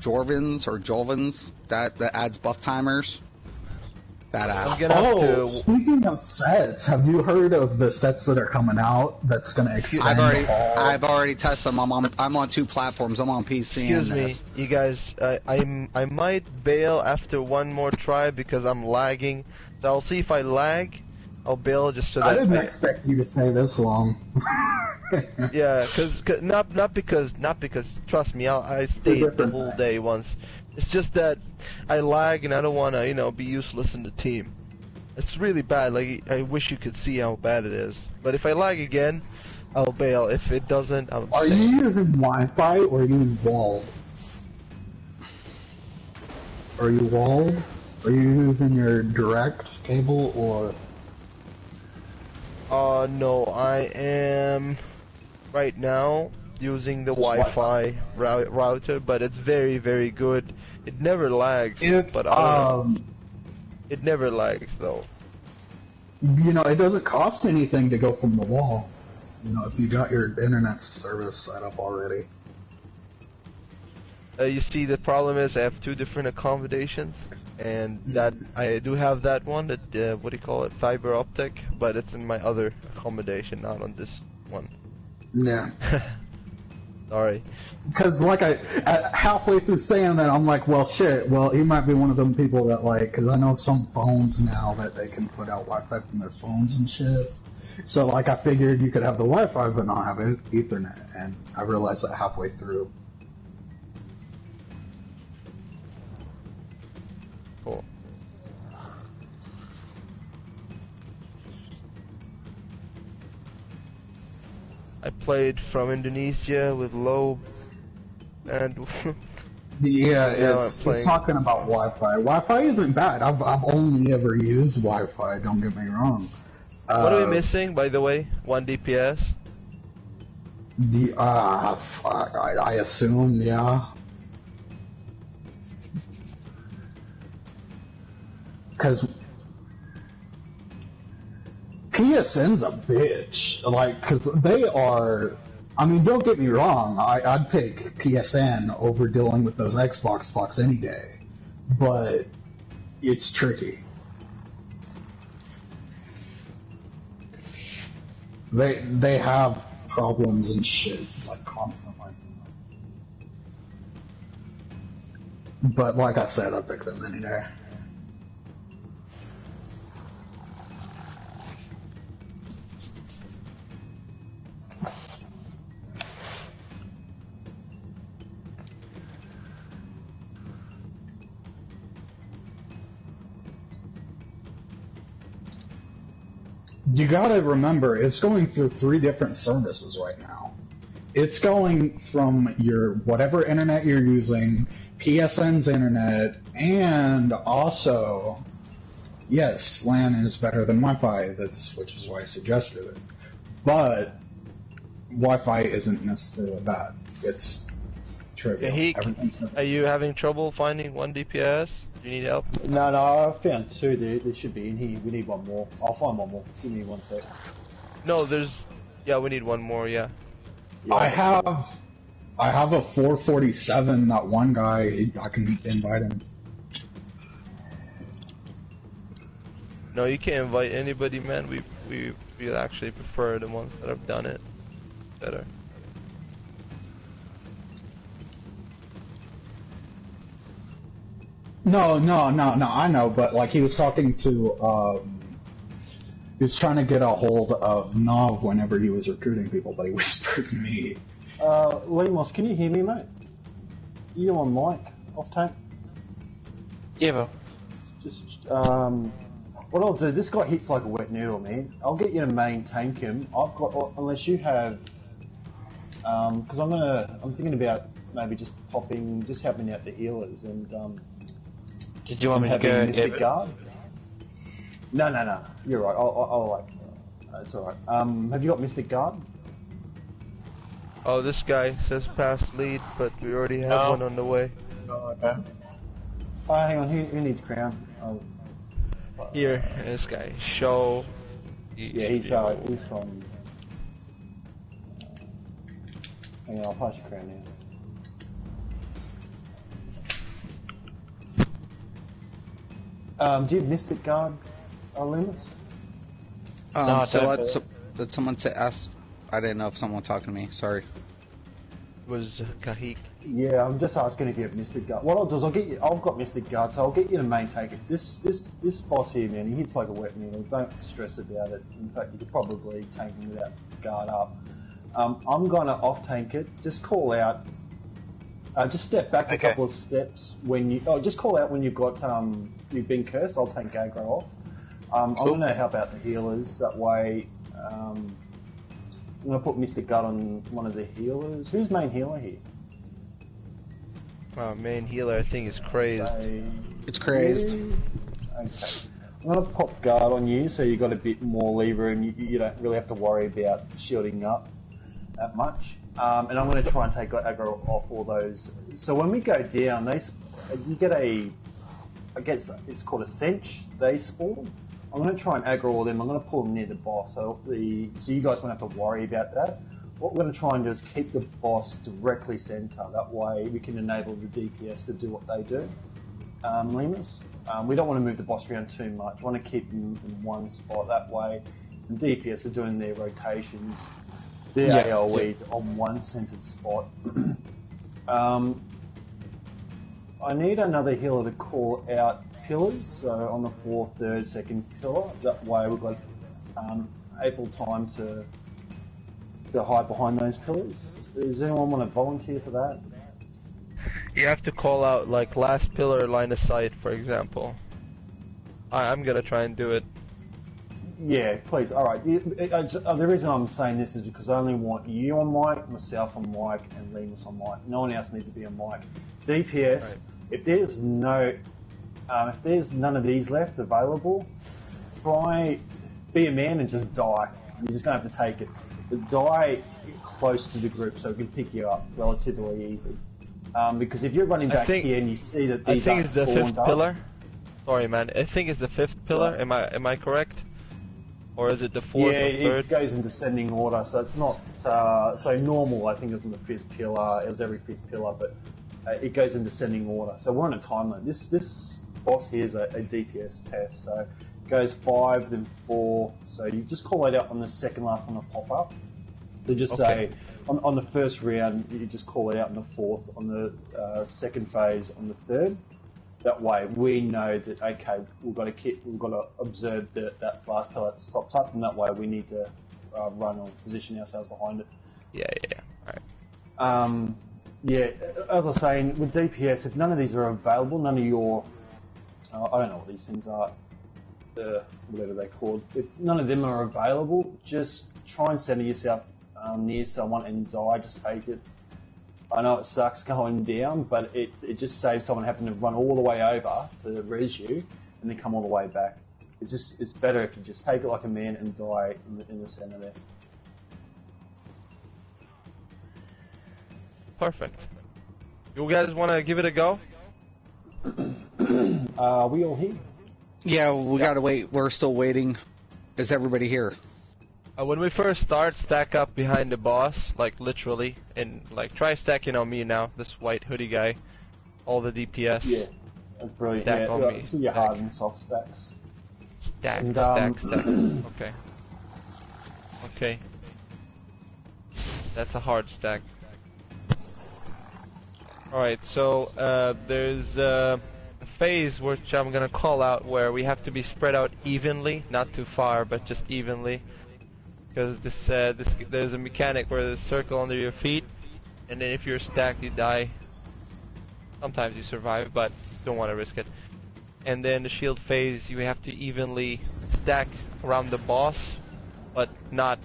Jolvins, that adds buff timers. Badass. Speaking of sets, have you heard of the sets that are coming out that's going to extend I've already tested them. I'm on 2 platforms. I'm on PC Excuse and this. me, you guys. I might bail after one more try because I'm lagging. So I'll see if I lag. I'll bail just so that I didn't expect you to say this long. Yeah, not because trust me, I stayed the whole day once. It's just that I lag and I don't want to be useless in the team. It's really bad. Like I wish you could see how bad it is. But if I lag again, I'll bail. If it doesn't, I'll. Are you using Wi-Fi or are you walled? Are you walled? Are you using your direct cable or? No, I am right now using the Wi-Fi router, but it's very, very good. It never lags, but it never lags though. It doesn't cost anything to go from the wall. If you got your internet service set up already. You see, the problem is I have 2 different accommodations, and that I do have that one that what do you call it, fiber optic, but it's in my other accommodation, not on this one. Yeah. Sorry. Because halfway through saying that, I'm like, well, shit. Well, he might be one of them people that because I know some phones now that they can put out Wi-Fi from their phones and shit. So I figured you could have the Wi-Fi but not have Ethernet, and I realized that halfway through. Cool. I played from Indonesia with low and yeah, it's talking about Wi-Fi. Wi-Fi isn't bad. I've only ever used Wi-Fi. Don't get me wrong. What are we missing, by the way? 1 DPS. Fuck. I assume, yeah. Because PSN's a bitch. Because they are. I mean, don't get me wrong. I'd pick PSN over dealing with those Xbox fucks any day. But it's tricky. They have problems and shit constantly. But like I said, I pick them any day. You gotta remember, it's going through 3 different services right now. It's going from your whatever internet you're using, PSN's internet, and also, yes, LAN is better than Wi-Fi, which is why I suggested it. But Wi-Fi isn't necessarily bad. It's trivial. Are you having trouble finding 1 DPS? Do you need help? No, I found 2. There should be in here. We need 1 more. I'll find 1 more. Give me 1 sec. No, yeah, we need 1 more. Yeah. I have a 447. That one guy, I can invite him. No, you can't invite anybody, man. We actually prefer the ones that have done it better. No, I know, but like he was talking to, he was trying to get a hold of Nav whenever he was recruiting people, but he whispered me. Lemos, can you hear me, mate? You on mic? Off tank? Yeah, bro. Just, what I'll do, this guy hits like a wet noodle, man. I'll get you to main tank him. I've got, unless you have, because I'm thinking about maybe just popping, just helping out the healers and, Did you want me to go Mystic Guard? No. You're right. I'll like. It's alright. Have you got Mystic Guard? Oh, this guy says pass lead, but we already have one on the way. Oh, okay. Oh, hang on. Who needs crown? Here, this guy. Show. Yeah, he's from. Hang on, I'll pass your crown now. Do you have Mystic Guard limits? No, did someone say ask? I didn't know if someone was talking to me. Sorry. Was Kahik? Yeah, I'm just asking if you have Mystic Guard. What I'll do is I've got Mystic Guard, so I'll get you to main take it. This boss here, man, he hits like a wet noodle. Don't stress about it. In fact, you could probably tank him without guard up. I'm gonna off tank it. Just call out. Just step back a couple of steps when you. Oh, just call out when you've got you've been cursed. I'll take aggro off. I'm gonna help out the healers. That way, I'm gonna put Mystic Guard on one of the healers. Who's main healer here? Main healer, I think is crazed. It's crazed. Okay. I'm gonna pop guard on you, so you got a bit more lever, and you don't really have to worry about shielding up that much. And I'm going to try and take aggro off all those. So when we go down, you get I guess it's called a cinch. They spawn. I'm going to try and aggro all them. I'm going to pull them near the boss, so you guys won't have to worry about that. What we're going to try and do is keep the boss directly center. That way we can enable the DPS to do what they do. Lemus, we don't want to move the boss around too much. We want to keep them in one spot. That way the DPS are doing their rotations. The AoEs on one centered spot. I need another healer to call out pillars, so on the 4th, 3rd, 2nd pillar. That way we've got ample time to hide behind those pillars. Does anyone want to volunteer for that? You have to call out like last pillar line of sight, for example. I'm gonna try and do it. Yeah, please. All right. The reason I'm saying this is because I only want you on mic, myself on mic, and Lemus on mic. No one else needs to be on mic. DPS. Right. If there's none of these left available, try be a man and just die. You're just gonna have to take it. But die close to the group so it can pick you up relatively easy. Because if you're running back here and you see that these I think it's the 5th pillar. Sorry, man. I think it's the 5th pillar. Right. Am I correct? Or is it the 4th or 3rd? Yeah, it goes in descending order, so it's not... so normal, I think it was in the 5th pillar, it was every 5th pillar, but it goes in descending order. So we're on a time limit. This boss here is a DPS test, so it goes 5, then 4, so you just call it out on the second last one to pop up. So just say, on the first round, you just call it out on the 4th, on the second phase, on the 3rd. That way, we know that okay, we've got to observe that last pillar stops up, and that way we need to run or position ourselves behind it. Yeah. Alright. Yeah, as I was saying, with DPS, if none of these are available, none of your I don't know what these things are, whatever they're called. If none of them are available, just try and center yourself near someone and die. Just take it. I know it sucks going down, but it just saves someone having to run all the way over to res you and then come all the way back. It's better if you just take it like a man and die in the center there. Perfect. You guys want to give it a go? Are we all here? Yeah, we gotta wait. We're still waiting. Is everybody here? When we first start, stack up behind the boss, like literally, and like try stacking on me now. This white hoodie guy, all the DPS. Yeah, that's brilliant. Stack on me. Your hard and soft stacks. Stack, And, stack. Okay. Okay. That's a hard stack. Alright, so there's a phase which I'm gonna call out where we have to be spread out evenly, not too far, but just evenly. Because there's a mechanic where there's a circle under your feet, and then if you're stacked, you die. Sometimes you survive, but don't want to risk it. And then the shield phase, you have to evenly stack around the boss, but not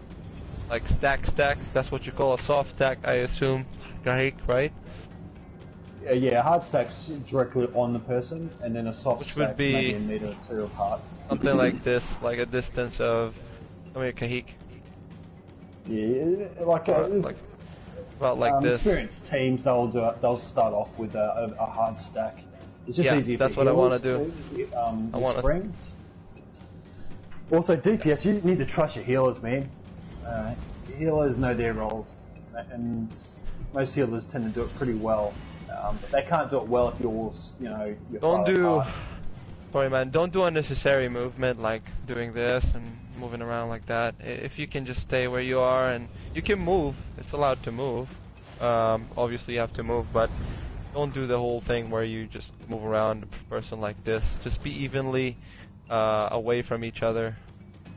like stack. That's what you call a soft stack, I assume, Gahik, right? Yeah, hard stacks directly on the person, and then a soft Which stack's would be maybe a meter or two apart. Something like this, like a distance of, come here, Kahik. Yeah, like about like this. Experienced teams, they'll start off with a hard stack. It's just Yeah, easy. that's what I want to do. I want springs. Also, DPS, you need to trust your healers, man. Your healers know their roles, and most healers tend to do it pretty well. But they can't do it well if you're Don't far do, apart. sorry man, don't do unnecessary movement like doing this and moving around like that. If you can just stay where you are, and you can move, it's allowed to move. Obviously you have to move, but don't do the whole thing where you just move around a person like this. Just be evenly away from each other,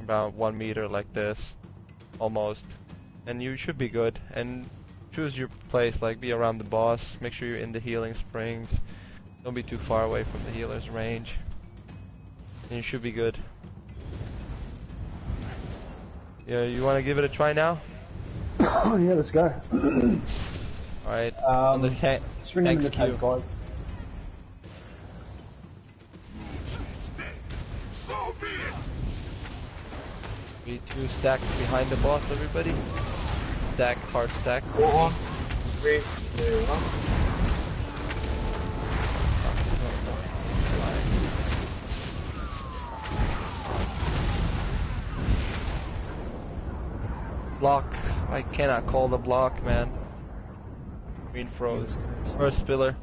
about 1 meter like this, almost, and you should be good. And choose your place, like be around the boss, make sure you're in the healing springs, don't be too far away from the healer's range, and you should be good. Yeah, you want to give it a try now? Yeah, let's go. Alright, on the swing in the cave, guys. Be 2 stacks behind the boss, everybody. Stack, hard stack. 4, 3, 2, 1. Block. I cannot call the block, man. Green froze. First pillar.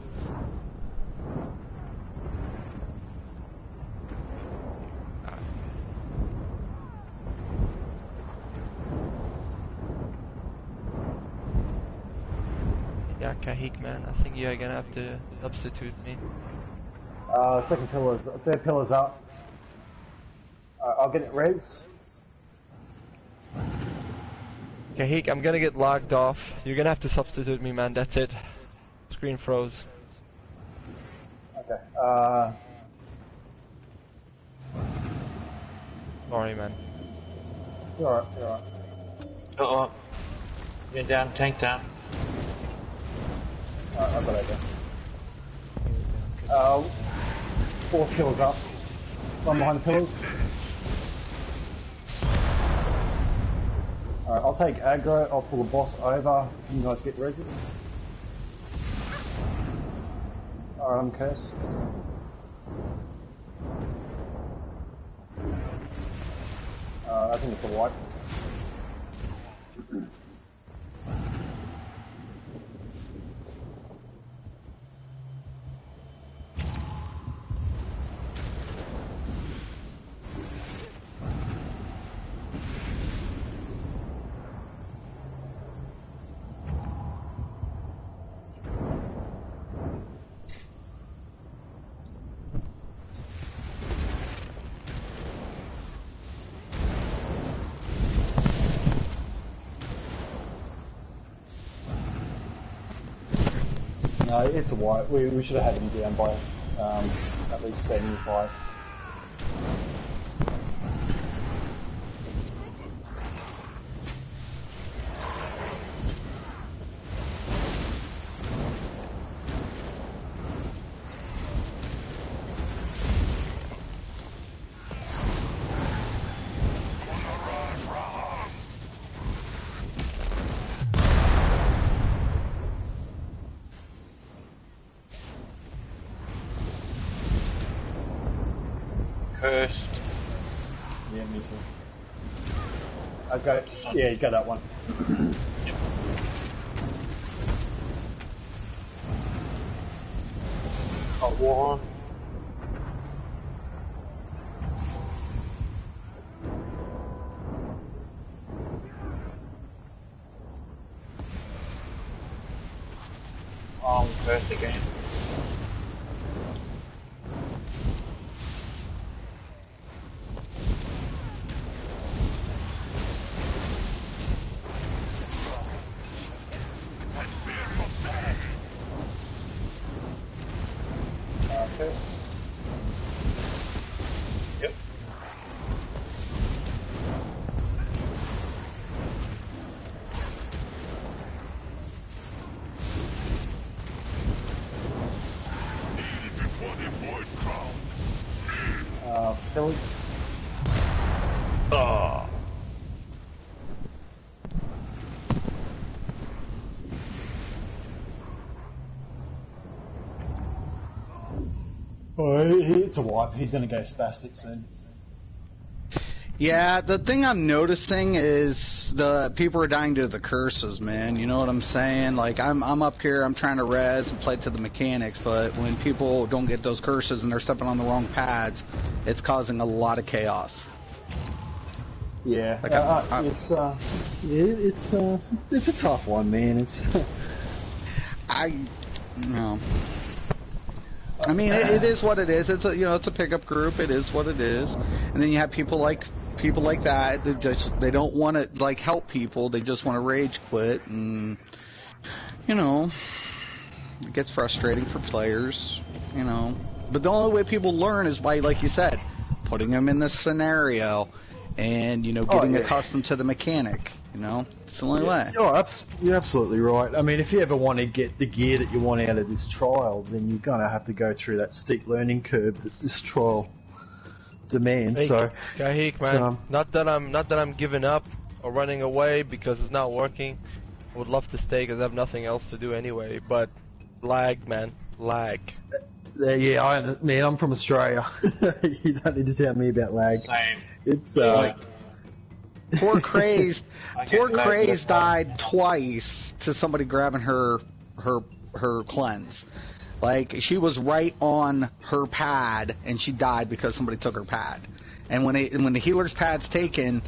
Yeah, Kahik, man. I think you're gonna have to substitute me. Second pillar's, third pillar's up. I'll get it res. Kahik, I'm gonna get logged off. You're gonna have to substitute me, man. That's it. Screen froze. Okay. Sorry, man. You're alright, you're alright. Uh-oh. Get down, tank down. I've got it there. 4 pillars up. 1 behind the pillars. Alright, I'll take aggro, I'll pull the boss over, you guys get reses. Alright, I'm cursed. I think it's a wipe. No, it's a white. We should have had him down by at least 75. Cursed. Yeah, me too. I've got it. Yeah, you got that one. Got one. test? Yep. Philly. Oh. Oh, it's a wipe. He's going to go spastic soon. Yeah, the thing I'm noticing is the people are dying to the curses, man. You know what I'm saying? Like, I'm up here, I'm trying to res and play to the mechanics, but when people don't get those curses and they're stepping on the wrong pads, it's causing a lot of chaos. Yeah, Like, it's a tough one, man. It's I mean, it is what it is. It's a pickup group. It is what it is. And then you have people like that. They don't want to like help people. They just want to rage quit, and it gets frustrating for players. But the only way people learn is by, like you said, putting them in this scenario, and getting accustomed to the mechanic. It's the only way. You're absolutely right. I mean, if you ever want to get the gear that you want out of this trial, then you're going to have to go through that steep learning curve that this trial demands. So, Kahik, man, not that I'm giving up or running away because it's not working. I would love to stay because I have nothing else to do anyway. But lag, man, lag. Yeah, man, I'm from Australia. You don't need to tell me about lag. Same. It's Poor Craze died twice to somebody grabbing her cleanse. Like, she was right on her pad, and she died because somebody took her pad. And when the healer's pad's taken,